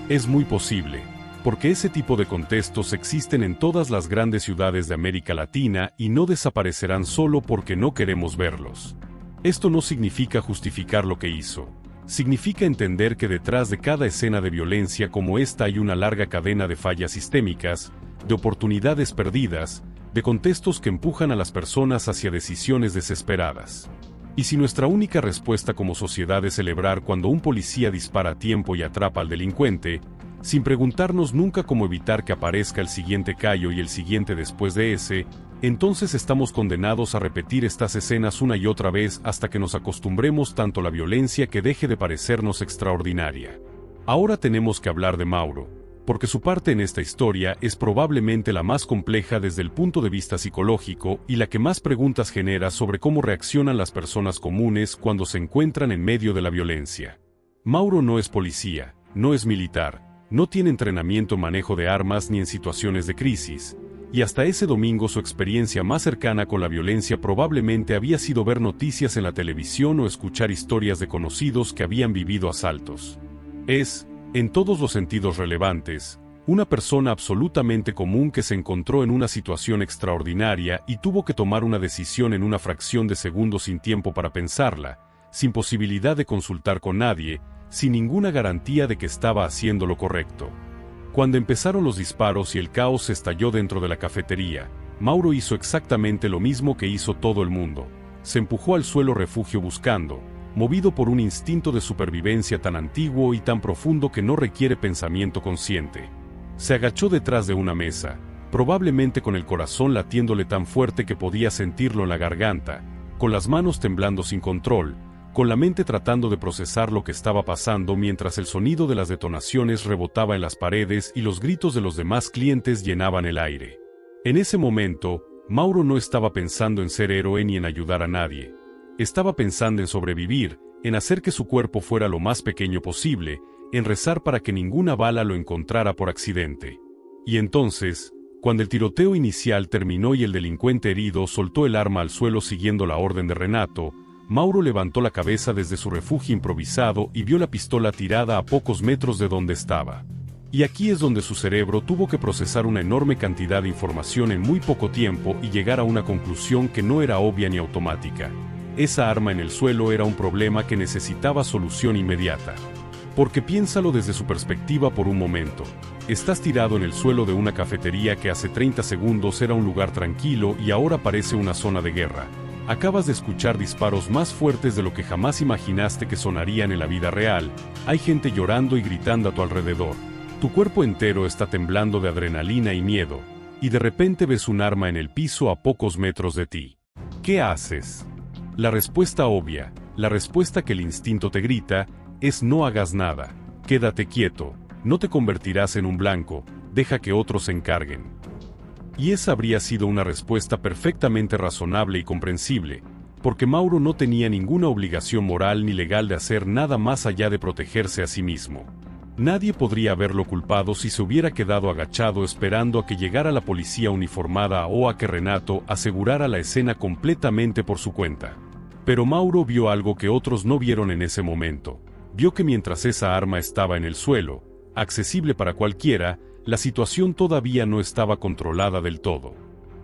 Speaker 1: Es muy posible, porque ese tipo de contextos existen en todas las grandes ciudades de América Latina y no desaparecerán solo porque no queremos verlos. Esto no significa justificar lo que hizo. Significa entender que detrás de cada escena de violencia como esta hay una larga cadena de fallas sistémicas, de oportunidades perdidas, de contextos que empujan a las personas hacia decisiones desesperadas. Y si nuestra única respuesta como sociedad es celebrar cuando un policía dispara a tiempo y atrapa al delincuente, sin preguntarnos nunca cómo evitar que aparezca el siguiente Cayo y el siguiente después de ese, entonces estamos condenados a repetir estas escenas una y otra vez hasta que nos acostumbremos tanto a la violencia que deje de parecernos extraordinaria. Ahora tenemos que hablar de Mauro, porque su parte en esta historia es probablemente la más compleja desde el punto de vista psicológico y la que más preguntas genera sobre cómo reaccionan las personas comunes cuando se encuentran en medio de la violencia. Mauro no es policía, no es militar, no tiene entrenamiento en manejo de armas ni en situaciones de crisis, y hasta ese domingo su experiencia más cercana con la violencia probablemente había sido ver noticias en la televisión o escuchar historias de conocidos que habían vivido asaltos. Es, en todos los sentidos relevantes, una persona absolutamente común que se encontró en una situación extraordinaria y tuvo que tomar una decisión en una fracción de segundos sin tiempo para pensarla, sin posibilidad de consultar con nadie, sin ninguna garantía de que estaba haciendo lo correcto. Cuando empezaron los disparos y el caos se estalló dentro de la cafetería, Mauro hizo exactamente lo mismo que hizo todo el mundo. Se empujó al suelo refugio buscando, movido por un instinto de supervivencia tan antiguo y tan profundo que no requiere pensamiento consciente. Se agachó detrás de una mesa, probablemente con el corazón latiéndole tan fuerte que podía sentirlo en la garganta, con las manos temblando sin control, con la mente tratando de procesar lo que estaba pasando mientras el sonido de las detonaciones rebotaba en las paredes y los gritos de los demás clientes llenaban el aire. En ese momento, Mauro no estaba pensando en ser héroe ni en ayudar a nadie. Estaba pensando en sobrevivir, en hacer que su cuerpo fuera lo más pequeño posible, en rezar para que ninguna bala lo encontrara por accidente. Y entonces, cuando el tiroteo inicial terminó y el delincuente herido soltó el arma al suelo siguiendo la orden de Renato, Mauro levantó la cabeza desde su refugio improvisado y vio la pistola tirada a pocos metros de donde estaba. Y aquí es donde su cerebro tuvo que procesar una enorme cantidad de información en muy poco tiempo y llegar a una conclusión que no era obvia ni automática. Esa arma en el suelo era un problema que necesitaba solución inmediata. Porque piénsalo desde su perspectiva por un momento. Estás tirado en el suelo de una cafetería que hace 30 segundos era un lugar tranquilo y ahora parece una zona de guerra. Acabas de escuchar disparos más fuertes de lo que jamás imaginaste que sonarían en la vida real. Hay gente llorando y gritando a tu alrededor. Tu cuerpo entero está temblando de adrenalina y miedo, y de repente ves un arma en el piso a pocos metros de ti. ¿Qué haces? La respuesta obvia, la respuesta que el instinto te grita, es no hagas nada, quédate quieto, no te convertirás en un blanco, deja que otros se encarguen. Y esa habría sido una respuesta perfectamente razonable y comprensible, porque Mauro no tenía ninguna obligación moral ni legal de hacer nada más allá de protegerse a sí mismo. Nadie podría haberlo culpado si se hubiera quedado agachado esperando a que llegara la policía uniformada o a que Renato asegurara la escena completamente por su cuenta. Pero Mauro vio algo que otros no vieron en ese momento. Vio que mientras esa arma estaba en el suelo, accesible para cualquiera, la situación todavía no estaba controlada del todo.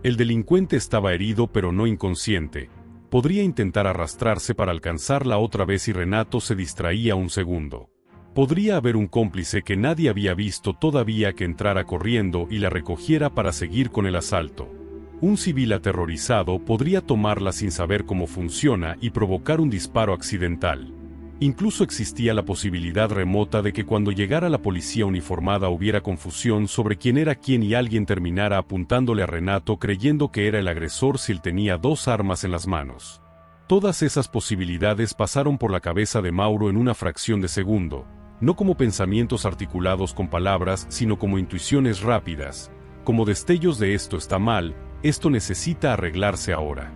Speaker 1: El delincuente estaba herido pero no inconsciente. Podría intentar arrastrarse para alcanzarla otra vez si Renato se distraía un segundo. Podría haber un cómplice que nadie había visto todavía que entrara corriendo y la recogiera para seguir con el asalto. Un civil aterrorizado podría tomarla sin saber cómo funciona y provocar un disparo accidental. Incluso existía la posibilidad remota de que cuando llegara la policía uniformada hubiera confusión sobre quién era quién y alguien terminara apuntándole a Renato creyendo que era el agresor si él tenía dos armas en las manos. Todas esas posibilidades pasaron por la cabeza de Mauro en una fracción de segundo, no como pensamientos articulados con palabras, sino como intuiciones rápidas, como destellos de esto está mal, esto necesita arreglarse ahora.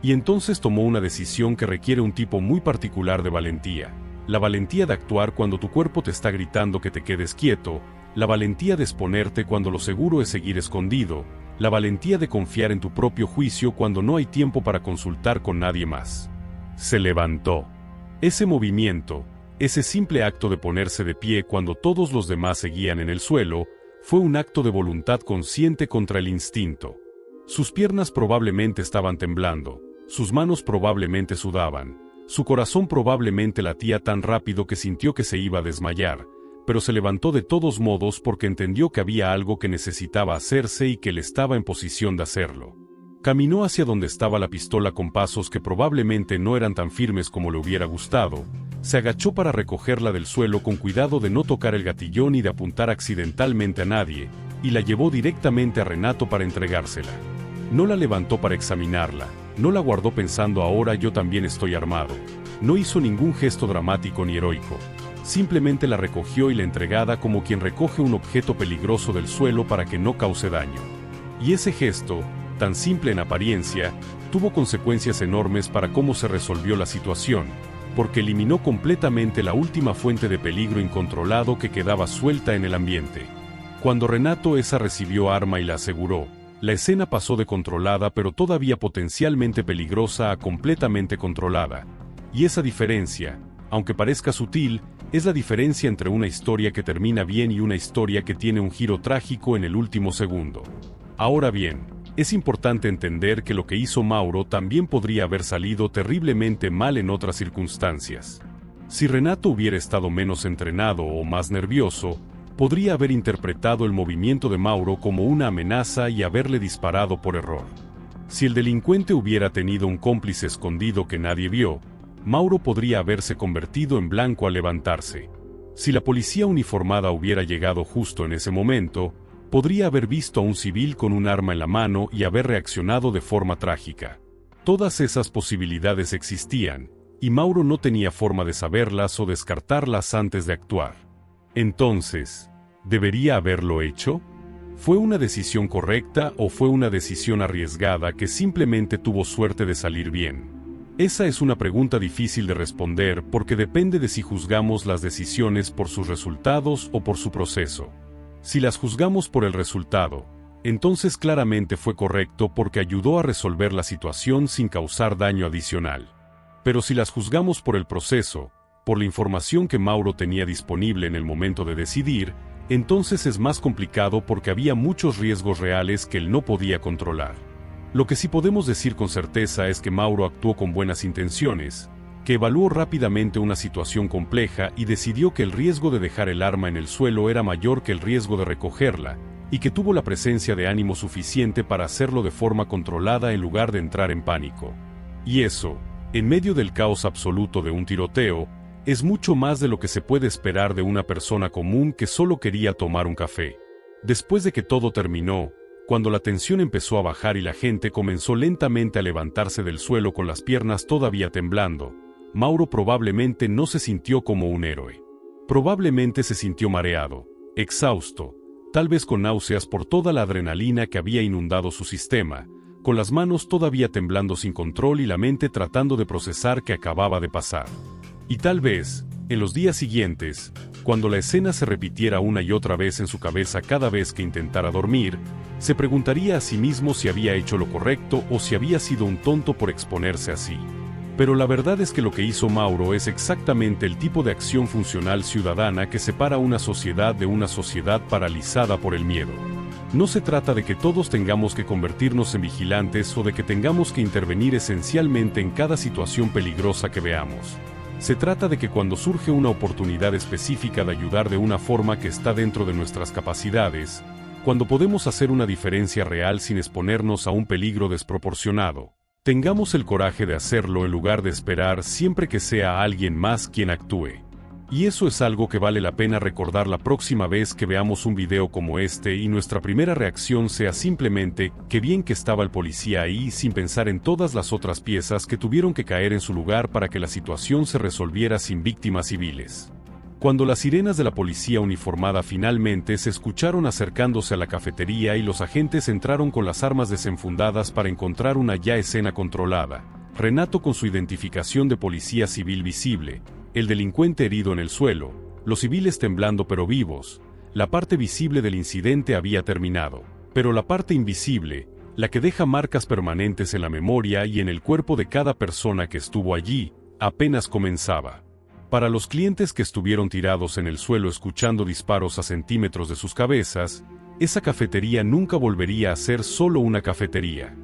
Speaker 1: Y entonces tomó una decisión que requiere un tipo muy particular de valentía. La valentía de actuar cuando tu cuerpo te está gritando que te quedes quieto, la valentía de exponerte cuando lo seguro es seguir escondido, la valentía de confiar en tu propio juicio cuando no hay tiempo para consultar con nadie más. Se levantó. Ese movimiento, ese simple acto de ponerse de pie cuando todos los demás seguían en el suelo, fue un acto de voluntad consciente contra el instinto. Sus piernas probablemente estaban temblando. Sus manos probablemente sudaban, su corazón probablemente latía tan rápido que sintió que se iba a desmayar, pero se levantó de todos modos porque entendió que había algo que necesitaba hacerse y que él estaba en posición de hacerlo. Caminó hacia donde estaba la pistola con pasos que probablemente no eran tan firmes como le hubiera gustado, se agachó para recogerla del suelo con cuidado de no tocar el gatillón y de apuntar accidentalmente a nadie, y la llevó directamente a Renato para entregársela. No la levantó para examinarla. No la guardó pensando ahora yo también estoy armado. No hizo ningún gesto dramático ni heroico. Simplemente la recogió y la entregada como quien recoge un objeto peligroso del suelo para que no cause daño. Y ese gesto, tan simple en apariencia, tuvo consecuencias enormes para cómo se resolvió la situación, porque eliminó completamente la última fuente de peligro incontrolado que quedaba suelta en el ambiente. Cuando Renato esa recibió arma y la aseguró, la escena pasó de controlada pero todavía potencialmente peligrosa a completamente controlada. Y esa diferencia, aunque parezca sutil, es la diferencia entre una historia que termina bien y una historia que tiene un giro trágico en el último segundo. Ahora bien, es importante entender que lo que hizo Mauro también podría haber salido terriblemente mal en otras circunstancias. Si Renato hubiera estado menos entrenado o más nervioso, podría haber interpretado el movimiento de Mauro como una amenaza y haberle disparado por error. Si el delincuente hubiera tenido un cómplice escondido que nadie vio, Mauro podría haberse convertido en blanco al levantarse. Si la policía uniformada hubiera llegado justo en ese momento, podría haber visto a un civil con un arma en la mano y haber reaccionado de forma trágica. Todas esas posibilidades existían, y Mauro no tenía forma de saberlas o descartarlas antes de actuar. Entonces, ¿debería haberlo hecho? ¿Fue una decisión correcta o fue una decisión arriesgada que simplemente tuvo suerte de salir bien? Esa es una pregunta difícil de responder porque depende de si juzgamos las decisiones por sus resultados o por su proceso. Si las juzgamos por el resultado, entonces claramente fue correcto porque ayudó a resolver la situación sin causar daño adicional. Pero si las juzgamos por el proceso, por la información que Mauro tenía disponible en el momento de decidir, entonces es más complicado porque había muchos riesgos reales que él no podía controlar. Lo que sí podemos decir con certeza es que Mauro actuó con buenas intenciones, que evaluó rápidamente una situación compleja y decidió que el riesgo de dejar el arma en el suelo era mayor que el riesgo de recogerla, y que tuvo la presencia de ánimo suficiente para hacerlo de forma controlada en lugar de entrar en pánico. Y eso, en medio del caos absoluto de un tiroteo, es mucho más de lo que se puede esperar de una persona común que solo quería tomar un café. Después de que todo terminó, cuando la tensión empezó a bajar y la gente comenzó lentamente a levantarse del suelo con las piernas todavía temblando, Mauro probablemente no se sintió como un héroe. Probablemente se sintió mareado, exhausto, tal vez con náuseas por toda la adrenalina que había inundado su sistema, con las manos todavía temblando sin control y la mente tratando de procesar qué acababa de pasar. Y tal vez, en los días siguientes, cuando la escena se repitiera una y otra vez en su cabeza cada vez que intentara dormir, se preguntaría a sí mismo si había hecho lo correcto o si había sido un tonto por exponerse así. Pero la verdad es que lo que hizo Mauro es exactamente el tipo de acción funcional ciudadana que separa una sociedad de una sociedad paralizada por el miedo. No se trata de que todos tengamos que convertirnos en vigilantes o de que tengamos que intervenir esencialmente en cada situación peligrosa que veamos. Se trata de que cuando surge una oportunidad específica de ayudar de una forma que está dentro de nuestras capacidades, cuando podemos hacer una diferencia real sin exponernos a un peligro desproporcionado, tengamos el coraje de hacerlo en lugar de esperar siempre que sea alguien más quien actúe. Y eso es algo que vale la pena recordar la próxima vez que veamos un video como este y nuestra primera reacción sea simplemente, qué bien que estaba el policía ahí, sin pensar en todas las otras piezas que tuvieron que caer en su lugar para que la situación se resolviera sin víctimas civiles. Cuando las sirenas de la policía uniformada finalmente se escucharon acercándose a la cafetería y los agentes entraron con las armas desenfundadas para encontrar una ya escena controlada, Renato con su identificación de policía civil visible, el delincuente herido en el suelo, los civiles temblando pero vivos, la parte visible del incidente había terminado. Pero la parte invisible, la que deja marcas permanentes en la memoria y en el cuerpo de cada persona que estuvo allí, apenas comenzaba. Para los clientes que estuvieron tirados en el suelo escuchando disparos a centímetros de sus cabezas, esa cafetería nunca volvería a ser solo una cafetería.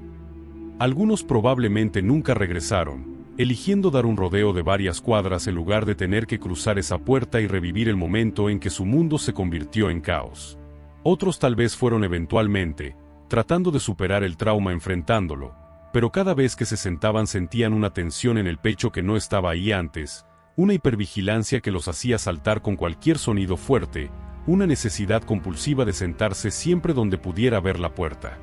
Speaker 1: Algunos probablemente nunca regresaron, eligiendo dar un rodeo de varias cuadras en lugar de tener que cruzar esa puerta y revivir el momento en que su mundo se convirtió en caos. Otros tal vez fueron eventualmente, tratando de superar el trauma enfrentándolo, pero cada vez que se sentaban sentían una tensión en el pecho que no estaba ahí antes, una hipervigilancia que los hacía saltar con cualquier sonido fuerte, una necesidad compulsiva de sentarse siempre donde pudiera ver la puerta.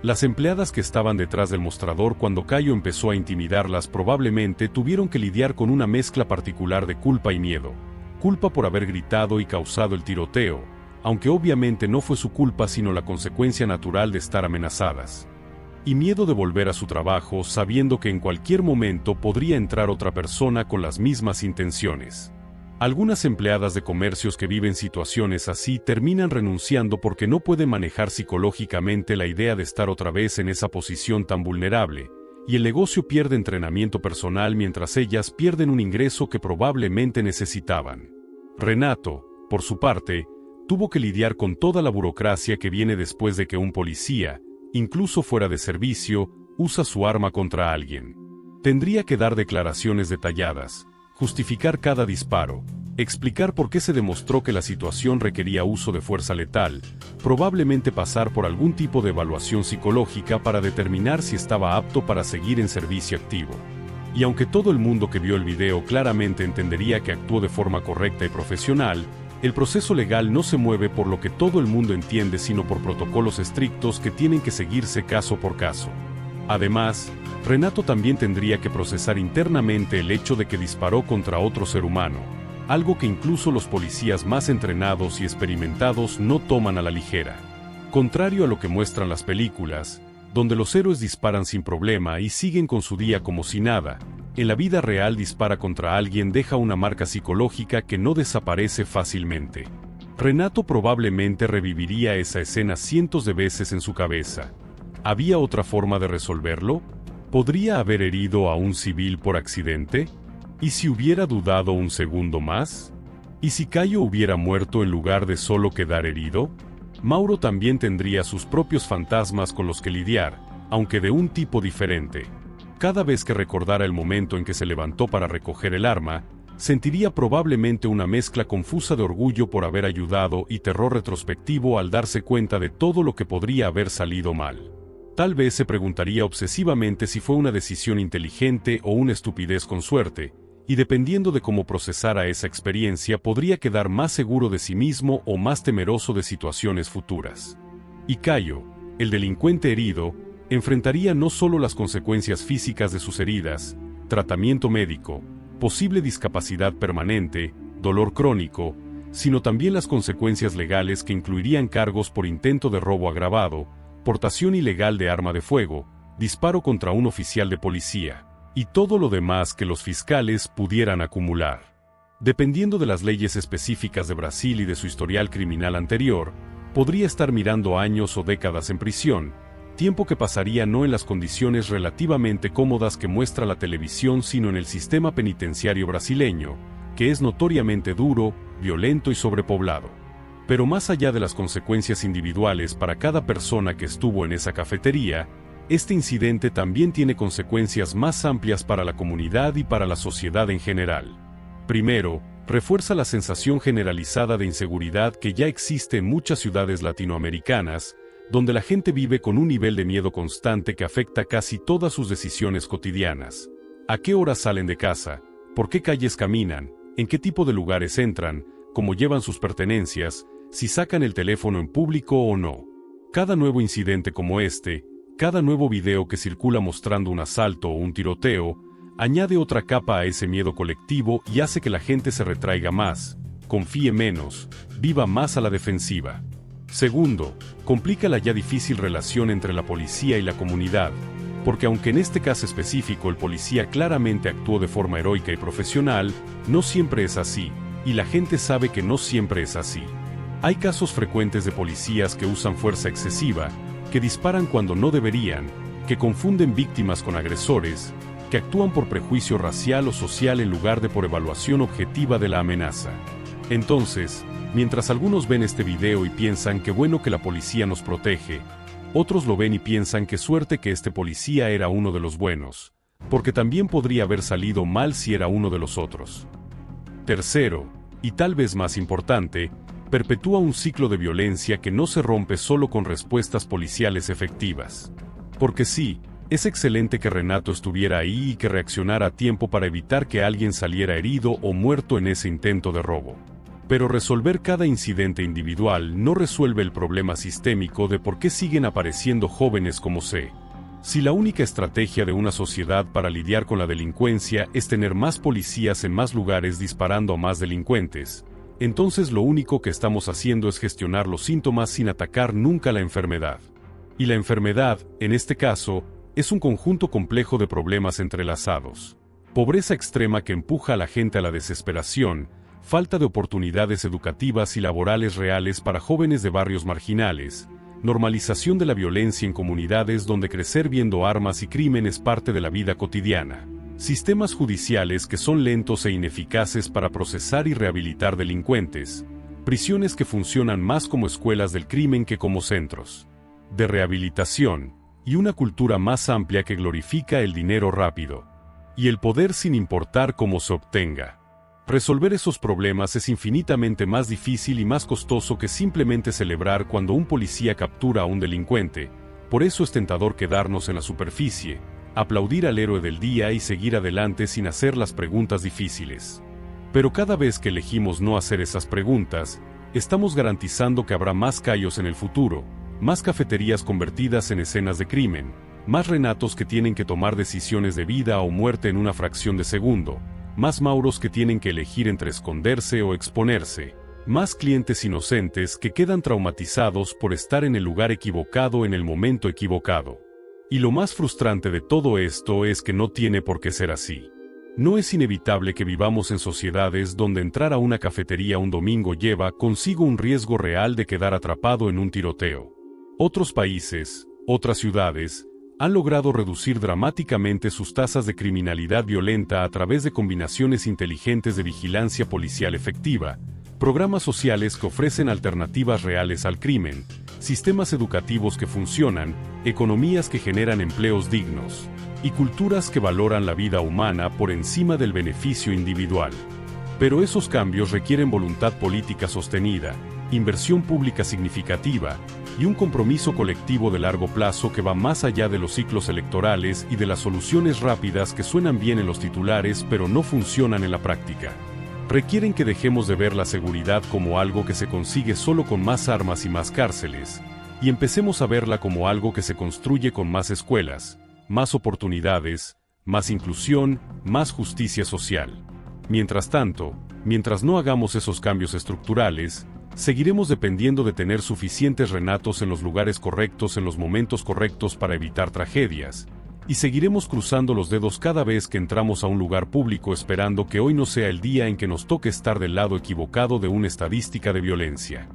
Speaker 1: Las empleadas que estaban detrás del mostrador cuando Cayo empezó a intimidarlas probablemente tuvieron que lidiar con una mezcla particular de culpa y miedo. Culpa por haber gritado y causado el tiroteo, aunque obviamente no fue su culpa sino la consecuencia natural de estar amenazadas. Y miedo de volver a su trabajo sabiendo que en cualquier momento podría entrar otra persona con las mismas intenciones. Algunas empleadas de comercios que viven situaciones así terminan renunciando porque no pueden manejar psicológicamente la idea de estar otra vez en esa posición tan vulnerable, y el negocio pierde entrenamiento personal mientras ellas pierden un ingreso que probablemente necesitaban. Renato, por su parte, tuvo que lidiar con toda la burocracia que viene después de que un policía, incluso fuera de servicio, usa su arma contra alguien. Tendría que dar declaraciones detalladas, justificar cada disparo, explicar por qué se demostró que la situación requería uso de fuerza letal, probablemente pasar por algún tipo de evaluación psicológica para determinar si estaba apto para seguir en servicio activo. Y aunque todo el mundo que vio el video claramente entendería que actuó de forma correcta y profesional, el proceso legal no se mueve por lo que todo el mundo entiende sino por protocolos estrictos que tienen que seguirse caso por caso. Además, Renato también tendría que procesar internamente el hecho de que disparó contra otro ser humano, algo que incluso los policías más entrenados y experimentados no toman a la ligera. Contrario a lo que muestran las películas, donde los héroes disparan sin problema y siguen con su día como si nada, en la vida real dispara contra alguien deja una marca psicológica que no desaparece fácilmente. Renato probablemente reviviría esa escena cientos de veces en su cabeza. ¿Había otra forma de resolverlo? ¿Podría haber herido a un civil por accidente? ¿Y si hubiera dudado un segundo más? ¿Y si Cayo hubiera muerto en lugar de solo quedar herido? Mauro también tendría sus propios fantasmas con los que lidiar, aunque de un tipo diferente. Cada vez que recordara el momento en que se levantó para recoger el arma, sentiría probablemente una mezcla confusa de orgullo por haber ayudado y terror retrospectivo al darse cuenta de todo lo que podría haber salido mal. Tal vez se preguntaría obsesivamente si fue una decisión inteligente o una estupidez con suerte, y dependiendo de cómo procesara esa experiencia podría quedar más seguro de sí mismo o más temeroso de situaciones futuras. Y Cayo, el delincuente herido, enfrentaría no solo las consecuencias físicas de sus heridas, tratamiento médico, posible discapacidad permanente, dolor crónico, sino también las consecuencias legales que incluirían cargos por intento de robo agravado, portación ilegal de arma de fuego, disparo contra un oficial de policía, y todo lo demás que los fiscales pudieran acumular. Dependiendo de las leyes específicas de Brasil y de su historial criminal anterior, podría estar mirando años o décadas en prisión, tiempo que pasaría no en las condiciones relativamente cómodas que muestra la televisión sino en el sistema penitenciario brasileño, que es notoriamente duro, violento y sobrepoblado. Pero más allá de las consecuencias individuales para cada persona que estuvo en esa cafetería, este incidente también tiene consecuencias más amplias para la comunidad y para la sociedad en general. Primero, refuerza la sensación generalizada de inseguridad que ya existe en muchas ciudades latinoamericanas, donde la gente vive con un nivel de miedo constante que afecta casi todas sus decisiones cotidianas. ¿A qué horas salen de casa? ¿Por qué calles caminan? ¿En qué tipo de lugares entran? ¿Cómo llevan sus pertenencias? ¿Si sacan el teléfono en público o no? Cada nuevo incidente como este, cada nuevo video que circula mostrando un asalto o un tiroteo, añade otra capa a ese miedo colectivo y hace que la gente se retraiga más, confíe menos, viva más a la defensiva. Segundo, complica la ya difícil relación entre la policía y la comunidad, porque aunque en este caso específico el policía claramente actuó de forma heroica y profesional, no siempre es así, y la gente sabe que no siempre es así. Hay casos frecuentes de policías que usan fuerza excesiva, que disparan cuando no deberían, que confunden víctimas con agresores, que actúan por prejuicio racial o social en lugar de por evaluación objetiva de la amenaza. Entonces, mientras algunos ven este video y piensan que bueno que la policía nos protege, otros lo ven y piensan que suerte que este policía era uno de los buenos, porque también podría haber salido mal si era uno de los otros. Tercero, y tal vez más importante, perpetúa un ciclo de violencia que no se rompe solo con respuestas policiales efectivas. Porque sí, es excelente que Renato estuviera ahí y que reaccionara a tiempo para evitar que alguien saliera herido o muerto en ese intento de robo. Pero resolver cada incidente individual no resuelve el problema sistémico de por qué siguen apareciendo jóvenes como C. Si la única estrategia de una sociedad para lidiar con la delincuencia es tener más policías en más lugares disparando a más delincuentes, entonces lo único que estamos haciendo es gestionar los síntomas sin atacar nunca la enfermedad. Y la enfermedad, en este caso, es un conjunto complejo de problemas entrelazados. Pobreza extrema que empuja a la gente a la desesperación, falta de oportunidades educativas y laborales reales para jóvenes de barrios marginales, normalización de la violencia en comunidades donde crecer viendo armas y crimen es parte de la vida cotidiana. Sistemas judiciales que son lentos e ineficaces para procesar y rehabilitar delincuentes, prisiones que funcionan más como escuelas del crimen que como centros de rehabilitación, y una cultura más amplia que glorifica el dinero rápido y el poder sin importar cómo se obtenga. Resolver esos problemas es infinitamente más difícil y más costoso que simplemente celebrar cuando un policía captura a un delincuente. Por eso es tentador quedarnos en la superficie, aplaudir al héroe del día y seguir adelante sin hacer las preguntas difíciles. Pero cada vez que elegimos no hacer esas preguntas, estamos garantizando que habrá más Cayos en el futuro, más cafeterías convertidas en escenas de crimen, más Renatos que tienen que tomar decisiones de vida o muerte en una fracción de segundo, más Mauros que tienen que elegir entre esconderse o exponerse, más clientes inocentes que quedan traumatizados por estar en el lugar equivocado en el momento equivocado. Y lo más frustrante de todo esto es que no tiene por qué ser así. No es inevitable que vivamos en sociedades donde entrar a una cafetería un domingo lleva consigo un riesgo real de quedar atrapado en un tiroteo. Otros países, otras ciudades, han logrado reducir dramáticamente sus tasas de criminalidad violenta a través de combinaciones inteligentes de vigilancia policial efectiva, programas sociales que ofrecen alternativas reales al crimen, sistemas educativos que funcionan, economías que generan empleos dignos, y culturas que valoran la vida humana por encima del beneficio individual. Pero esos cambios requieren voluntad política sostenida, inversión pública significativa, y un compromiso colectivo de largo plazo que va más allá de los ciclos electorales y de las soluciones rápidas que suenan bien en los titulares pero no funcionan en la práctica. Requieren que dejemos de ver la seguridad como algo que se consigue solo con más armas y más cárceles, y empecemos a verla como algo que se construye con más escuelas, más oportunidades, más inclusión, más justicia social. Mientras tanto, mientras no hagamos esos cambios estructurales, seguiremos dependiendo de tener suficientes Renatos en los lugares correctos en los momentos correctos para evitar tragedias, y seguiremos cruzando los dedos cada vez que entramos a un lugar público esperando que hoy no sea el día en que nos toque estar del lado equivocado de una estadística de violencia.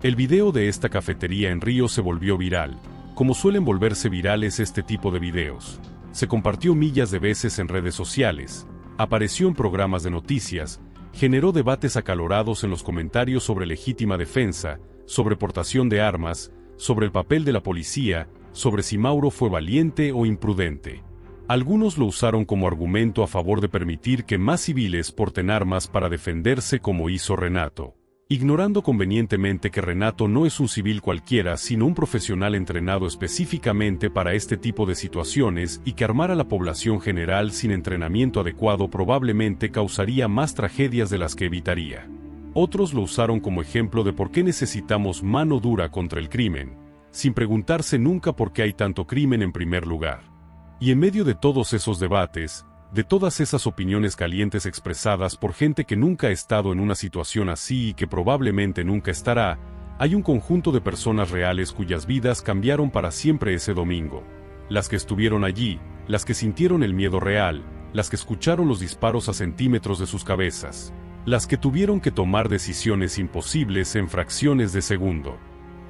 Speaker 1: El video de esta cafetería en Río se volvió viral, como suelen volverse virales este tipo de videos. Se compartió millas de veces en redes sociales, apareció en programas de noticias, Generó debates acalorados en los comentarios sobre legítima defensa, sobre portación de armas, sobre el papel de la policía, sobre si Mauro fue valiente o imprudente. Algunos lo usaron como argumento a favor de permitir que más civiles porten armas para defenderse como hizo Renato, ignorando convenientemente que Renato no es un civil cualquiera sino un profesional entrenado específicamente para este tipo de situaciones y que armar a la población general sin entrenamiento adecuado probablemente causaría más tragedias de las que evitaría. Otros lo usaron como ejemplo de por qué necesitamos mano dura contra el crimen, sin preguntarse nunca por qué hay tanto crimen en primer lugar. Y en medio de todos esos debates, de todas esas opiniones calientes expresadas por gente que nunca ha estado en una situación así y que probablemente nunca estará, hay un conjunto de personas reales cuyas vidas cambiaron para siempre ese domingo. Las que estuvieron allí, las que sintieron el miedo real, las que escucharon los disparos a centímetros de sus cabezas, las que tuvieron que tomar decisiones imposibles en fracciones de segundo.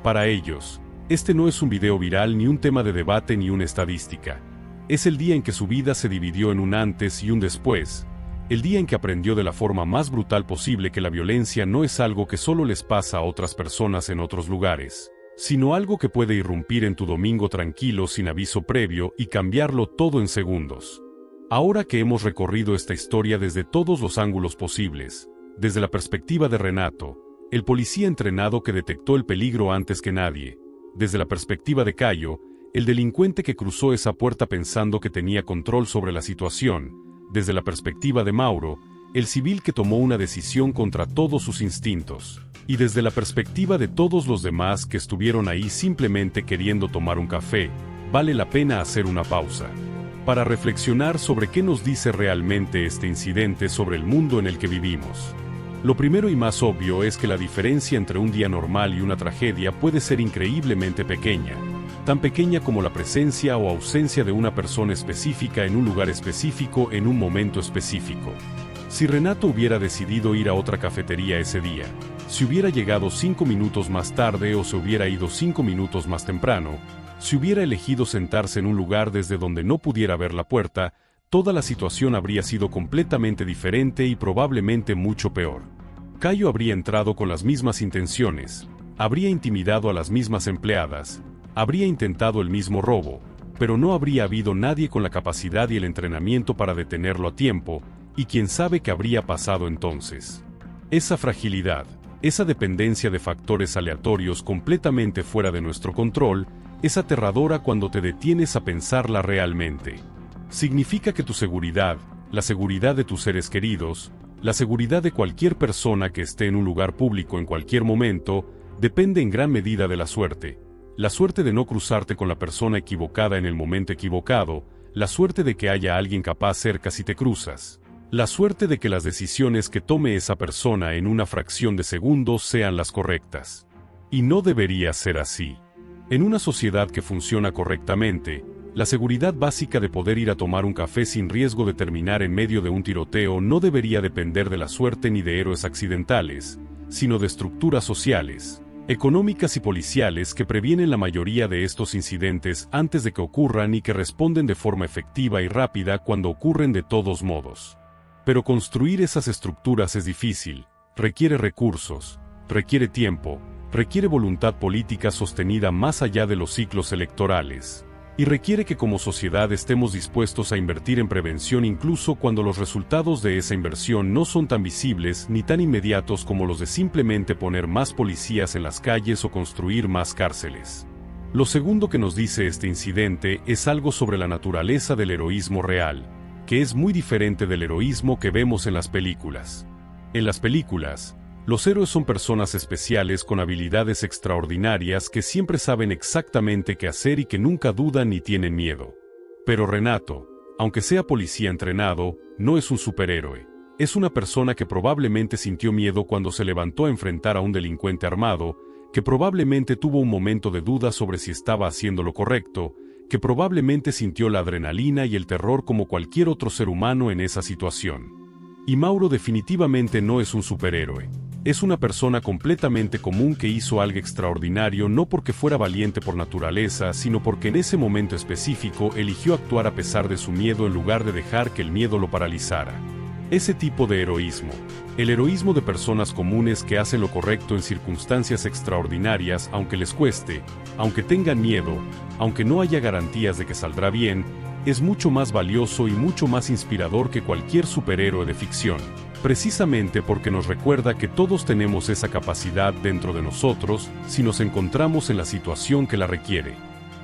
Speaker 1: Para ellos, este no es un video viral ni un tema de debate ni una estadística. Es el día en que su vida se dividió en un antes y un después, el día en que aprendió de la forma más brutal posible que la violencia no es algo que solo les pasa a otras personas en otros lugares, sino algo que puede irrumpir en tu domingo tranquilo sin aviso previo y cambiarlo todo en segundos. Ahora que hemos recorrido esta historia desde todos los ángulos posibles, desde la perspectiva de Renato, el policía entrenado que detectó el peligro antes que nadie, desde la perspectiva de Caio, el delincuente que cruzó esa puerta pensando que tenía control sobre la situación, desde la perspectiva de Mauro, el civil que tomó una decisión contra todos sus instintos, y desde la perspectiva de todos los demás que estuvieron ahí simplemente queriendo tomar un café, vale la pena hacer una pausa, para reflexionar sobre qué nos dice realmente este incidente sobre el mundo en el que vivimos. Lo primero y más obvio es que la diferencia entre un día normal y una tragedia puede ser increíblemente pequeña, tan pequeña como la presencia o ausencia de una persona específica en un lugar específico en un momento específico. Si Renato hubiera decidido ir a otra cafetería ese día, si hubiera llegado 5 minutos más tarde o se hubiera ido 5 minutos más temprano, si hubiera elegido sentarse en un lugar desde donde no pudiera ver la puerta, toda la situación habría sido completamente diferente y probablemente mucho peor. Caio habría entrado con las mismas intenciones, habría intimidado a las mismas empleadas, habría intentado el mismo robo, pero no habría habido nadie con la capacidad y el entrenamiento para detenerlo a tiempo, y quién sabe qué habría pasado entonces. Esa fragilidad, esa dependencia de factores aleatorios completamente fuera de nuestro control, es aterradora cuando te detienes a pensarla realmente. Significa que tu seguridad, la seguridad de tus seres queridos, la seguridad de cualquier persona que esté en un lugar público en cualquier momento, depende en gran medida de la suerte de no cruzarte con la persona equivocada en el momento equivocado, la suerte de que haya alguien capaz cerca si te cruzas, la suerte de que las decisiones que tome esa persona en una fracción de segundos sean las correctas. Y no debería ser así. En una sociedad que funciona correctamente, la seguridad básica de poder ir a tomar un café sin riesgo de terminar en medio de un tiroteo no debería depender de la suerte ni de héroes accidentales, sino de estructuras sociales, económicas y policiales que previenen la mayoría de estos incidentes antes de que ocurran y que responden de forma efectiva y rápida cuando ocurren de todos modos. Pero construir esas estructuras es difícil, requiere recursos, requiere tiempo, requiere voluntad política sostenida más allá de los ciclos electorales, y requiere que como sociedad estemos dispuestos a invertir en prevención incluso cuando los resultados de esa inversión no son tan visibles ni tan inmediatos como los de simplemente poner más policías en las calles o construir más cárceles. Lo segundo que nos dice este incidente es algo sobre la naturaleza del heroísmo real, que es muy diferente del heroísmo que vemos en las películas. En las películas, los héroes son personas especiales con habilidades extraordinarias que siempre saben exactamente qué hacer y que nunca dudan ni tienen miedo. Pero Renato, aunque sea policía entrenado, no es un superhéroe. Es una persona que probablemente sintió miedo cuando se levantó a enfrentar a un delincuente armado, que probablemente tuvo un momento de duda sobre si estaba haciendo lo correcto, que probablemente sintió la adrenalina y el terror como cualquier otro ser humano en esa situación. Y Mauro definitivamente no es un superhéroe. Es una persona completamente común que hizo algo extraordinario no porque fuera valiente por naturaleza, sino porque en ese momento específico eligió actuar a pesar de su miedo en lugar de dejar que el miedo lo paralizara. Ese tipo de heroísmo, el heroísmo de personas comunes que hacen lo correcto en circunstancias extraordinarias aunque les cueste, aunque tengan miedo, aunque no haya garantías de que saldrá bien, es mucho más valioso y mucho más inspirador que cualquier superhéroe de ficción, precisamente porque nos recuerda que todos tenemos esa capacidad dentro de nosotros si nos encontramos en la situación que la requiere.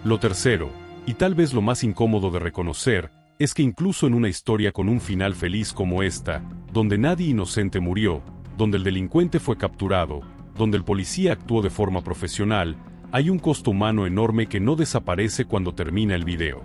Speaker 1: Lo tercero, y tal vez lo más incómodo de reconocer, es que incluso en una historia con un final feliz como esta, donde nadie inocente murió, donde el delincuente fue capturado, donde el policía actuó de forma profesional, hay un costo humano enorme que no desaparece cuando termina el video.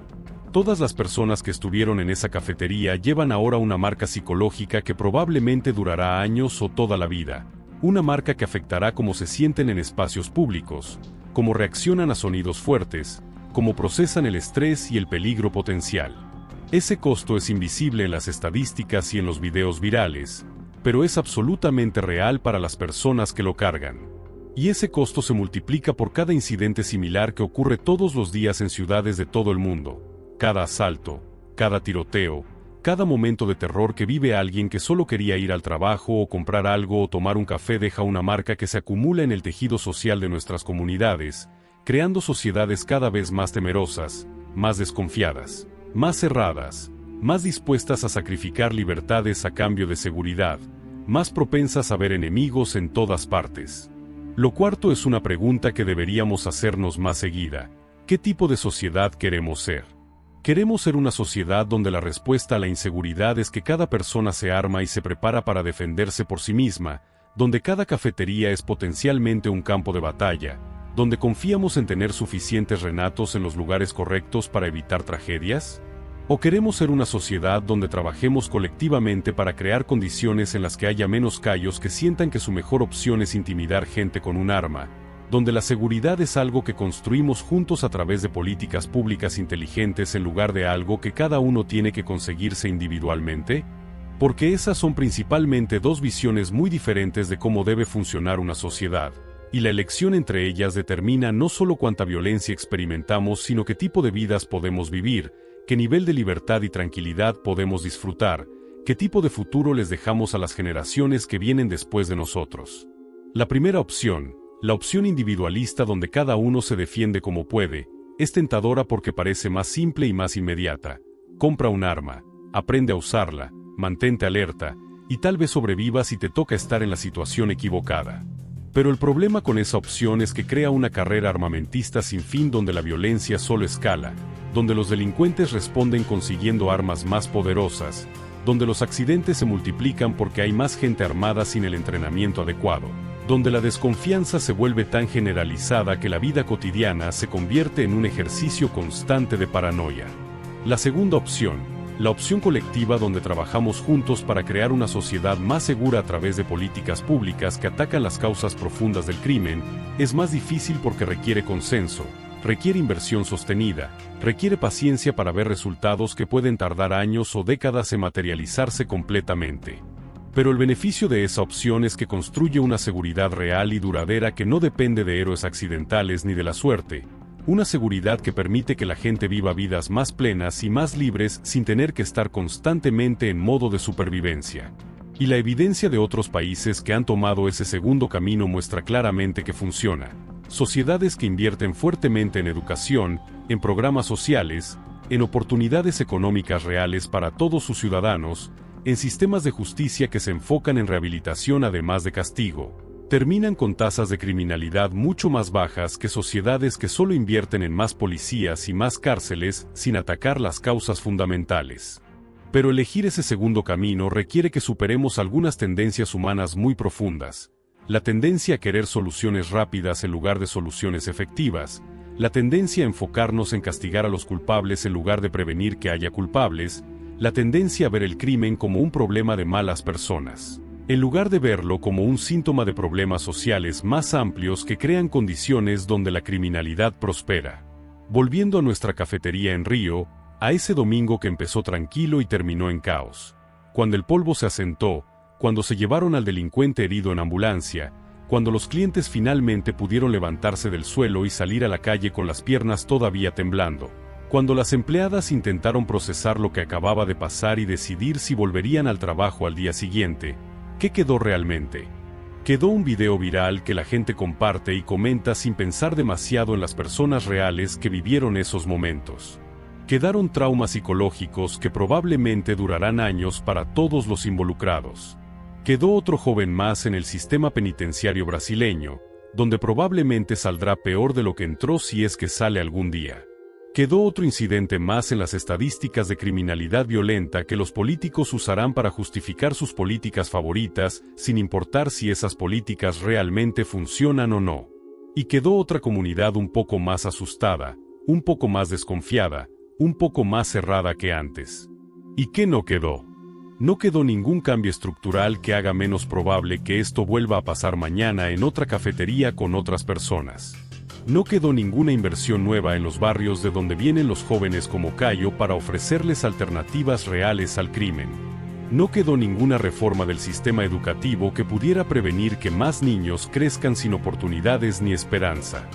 Speaker 1: Todas las personas que estuvieron en esa cafetería llevan ahora una marca psicológica que probablemente durará años o toda la vida, una marca que afectará cómo se sienten en espacios públicos, cómo reaccionan a sonidos fuertes, cómo procesan el estrés y el peligro potencial. Ese costo es invisible en las estadísticas y en los videos virales, pero es absolutamente real para las personas que lo cargan. Y ese costo se multiplica por cada incidente similar que ocurre todos los días en ciudades de todo el mundo. Cada asalto, cada tiroteo, cada momento de terror que vive alguien que solo quería ir al trabajo o comprar algo o tomar un café deja una marca que se acumula en el tejido social de nuestras comunidades, creando sociedades cada vez más temerosas, más desconfiadas, más cerradas, más dispuestas a sacrificar libertades a cambio de seguridad, más propensas a ver enemigos en todas partes. Lo cuarto es una pregunta que deberíamos hacernos más seguida. ¿Qué tipo de sociedad queremos ser? ¿Queremos ser una sociedad donde la respuesta a la inseguridad es que cada persona se arma y se prepara para defenderse por sí misma, donde cada cafetería es potencialmente un campo de batalla, donde confiamos en tener suficientes renatos en los lugares correctos para evitar tragedias? ¿O queremos ser una sociedad donde trabajemos colectivamente para crear condiciones en las que haya menos callos que sientan que su mejor opción es intimidar gente con un arma, donde la seguridad es algo que construimos juntos a través de políticas públicas inteligentes en lugar de algo que cada uno tiene que conseguirse individualmente? Porque esas son principalmente dos visiones muy diferentes de cómo debe funcionar una sociedad, y la elección entre ellas determina no solo cuánta violencia experimentamos, sino qué tipo de vidas podemos vivir, qué nivel de libertad y tranquilidad podemos disfrutar, qué tipo de futuro les dejamos a las generaciones que vienen después de nosotros. La primera opción, la opción individualista donde cada uno se defiende como puede, es tentadora porque parece más simple y más inmediata. Compra un arma, aprende a usarla, mantente alerta, y tal vez sobrevivas si te toca estar en la situación equivocada. Pero el problema con esa opción es que crea una carrera armamentista sin fin donde la violencia solo escala, donde los delincuentes responden consiguiendo armas más poderosas, donde los accidentes se multiplican porque hay más gente armada sin el entrenamiento adecuado, donde la desconfianza se vuelve tan generalizada que la vida cotidiana se convierte en un ejercicio constante de paranoia. La segunda opción, la opción colectiva donde trabajamos juntos para crear una sociedad más segura a través de políticas públicas que atacan las causas profundas del crimen, es más difícil porque requiere consenso, requiere inversión sostenida, requiere paciencia para ver resultados que pueden tardar años o décadas en materializarse completamente. Pero el beneficio de esa opción es que construye una seguridad real y duradera que no depende de héroes accidentales ni de la suerte, una seguridad que permite que la gente viva vidas más plenas y más libres sin tener que estar constantemente en modo de supervivencia. Y la evidencia de otros países que han tomado ese segundo camino muestra claramente que funciona. Sociedades que invierten fuertemente en educación, en programas sociales, en oportunidades económicas reales para todos sus ciudadanos, en sistemas de justicia que se enfocan en rehabilitación además de castigo, terminan con tasas de criminalidad mucho más bajas que sociedades que solo invierten en más policías y más cárceles sin atacar las causas fundamentales. Pero elegir ese segundo camino requiere que superemos algunas tendencias humanas muy profundas. La tendencia a querer soluciones rápidas en lugar de soluciones efectivas, la tendencia a enfocarnos en castigar a los culpables en lugar de prevenir que haya culpables, la tendencia a ver el crimen como un problema de malas personas, en lugar de verlo como un síntoma de problemas sociales más amplios que crean condiciones donde la criminalidad prospera. Volviendo a nuestra cafetería en Río, a ese domingo que empezó tranquilo y terminó en caos. Cuando el polvo se asentó, cuando se llevaron al delincuente herido en ambulancia, cuando los clientes finalmente pudieron levantarse del suelo y salir a la calle con las piernas todavía temblando. Cuando las empleadas intentaron procesar lo que acababa de pasar y decidir si volverían al trabajo al día siguiente, ¿qué quedó realmente? Quedó un video viral que la gente comparte y comenta sin pensar demasiado en las personas reales que vivieron esos momentos. Quedaron traumas psicológicos que probablemente durarán años para todos los involucrados. Quedó otro joven más en el sistema penitenciario brasileño, donde probablemente saldrá peor de lo que entró si es que sale algún día. Quedó otro incidente más en las estadísticas de criminalidad violenta que los políticos usarán para justificar sus políticas favoritas, sin importar si esas políticas realmente funcionan o no. Y quedó otra comunidad un poco más asustada, un poco más desconfiada, un poco más cerrada que antes. ¿Y qué no quedó? No quedó ningún cambio estructural que haga menos probable que esto vuelva a pasar mañana en otra cafetería con otras personas. No quedó ninguna inversión nueva en los barrios de donde vienen los jóvenes como Cayo para ofrecerles alternativas reales al crimen. No quedó ninguna reforma del sistema educativo que pudiera prevenir que más niños crezcan sin oportunidades ni esperanza.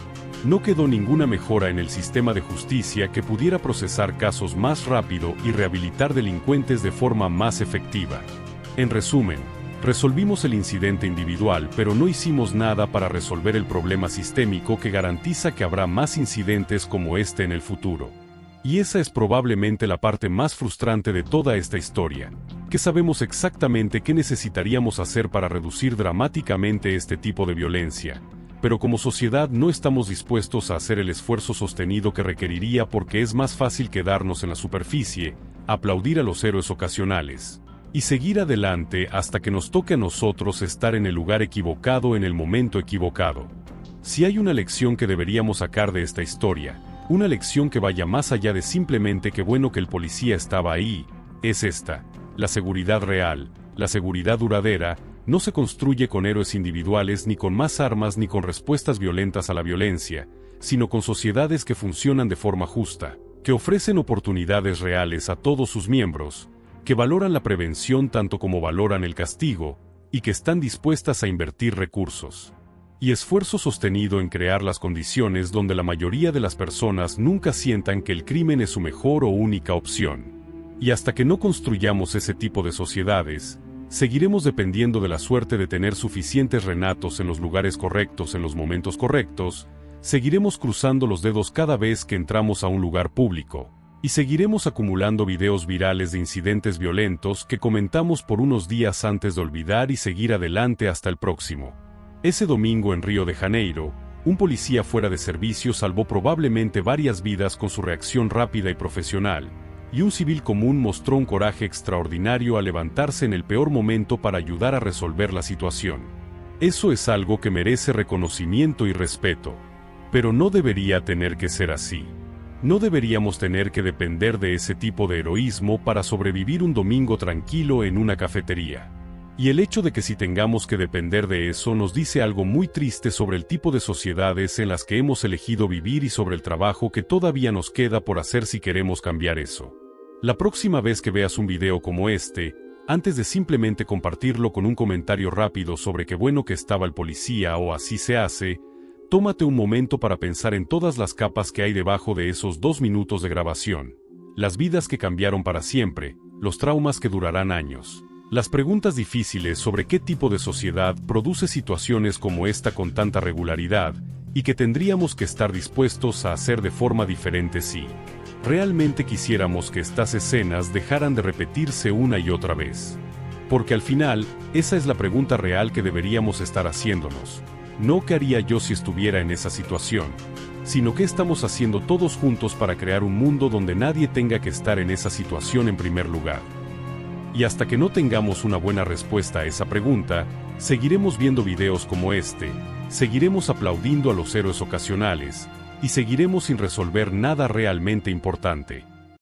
Speaker 1: No quedó ninguna mejora en el sistema de justicia que pudiera procesar casos más rápido y rehabilitar delincuentes de forma más efectiva. En resumen, resolvimos el incidente individual, pero no hicimos nada para resolver el problema sistémico que garantiza que habrá más incidentes como este en el futuro. Y esa es probablemente la parte más frustrante de toda esta historia, que sabemos exactamente qué necesitaríamos hacer para reducir dramáticamente este tipo de violencia, pero como sociedad no estamos dispuestos a hacer el esfuerzo sostenido que requeriría porque es más fácil quedarnos en la superficie, aplaudir a los héroes ocasionales y seguir adelante hasta que nos toque a nosotros estar en el lugar equivocado en el momento equivocado. Si hay una lección que deberíamos sacar de esta historia, una lección que vaya más allá de simplemente qué bueno que el policía estaba ahí, es esta: la seguridad real, la seguridad duradera, no se construye con héroes individuales ni con más armas ni con respuestas violentas a la violencia, sino con sociedades que funcionan de forma justa, que ofrecen oportunidades reales a todos sus miembros, que valoran la prevención tanto como valoran el castigo, y que están dispuestas a invertir recursos y esfuerzo sostenido en crear las condiciones donde la mayoría de las personas nunca sientan que el crimen es su mejor o única opción. Y hasta que no construyamos ese tipo de sociedades, seguiremos dependiendo de la suerte de tener suficientes Renatos en los lugares correctos en los momentos correctos, seguiremos cruzando los dedos cada vez que entramos a un lugar público, y seguiremos acumulando videos virales de incidentes violentos que comentamos por unos días antes de olvidar y seguir adelante hasta el próximo. Ese domingo en Río de Janeiro, un policía fuera de servicio salvó probablemente varias vidas con su reacción rápida y profesional, y un civil común mostró un coraje extraordinario al levantarse en el peor momento para ayudar a resolver la situación. Eso es algo que merece reconocimiento y respeto. Pero no debería tener que ser así. No deberíamos tener que depender de ese tipo de heroísmo para sobrevivir un domingo tranquilo en una cafetería. Y el hecho de que si tengamos que depender de eso nos dice algo muy triste sobre el tipo de sociedades en las que hemos elegido vivir y sobre el trabajo que todavía nos queda por hacer si queremos cambiar eso. La próxima vez que veas un video como este, antes de simplemente compartirlo con un comentario rápido sobre qué bueno que estaba el policía o así se hace, tómate un momento para pensar en todas las capas que hay debajo de esos 2 minutos de grabación. Las vidas que cambiaron para siempre, los traumas que durarán años. Las preguntas difíciles sobre qué tipo de sociedad produce situaciones como esta con tanta regularidad, y que tendríamos que estar dispuestos a hacer de forma diferente si realmente quisiéramos que estas escenas dejaran de repetirse una y otra vez. Porque al final, esa es la pregunta real que deberíamos estar haciéndonos. No qué haría yo si estuviera en esa situación, sino qué estamos haciendo todos juntos para crear un mundo donde nadie tenga que estar en esa situación en primer lugar. Y hasta que no tengamos una buena respuesta a esa pregunta, seguiremos viendo videos como este, seguiremos aplaudiendo a los héroes ocasionales, y seguiremos sin resolver nada realmente importante.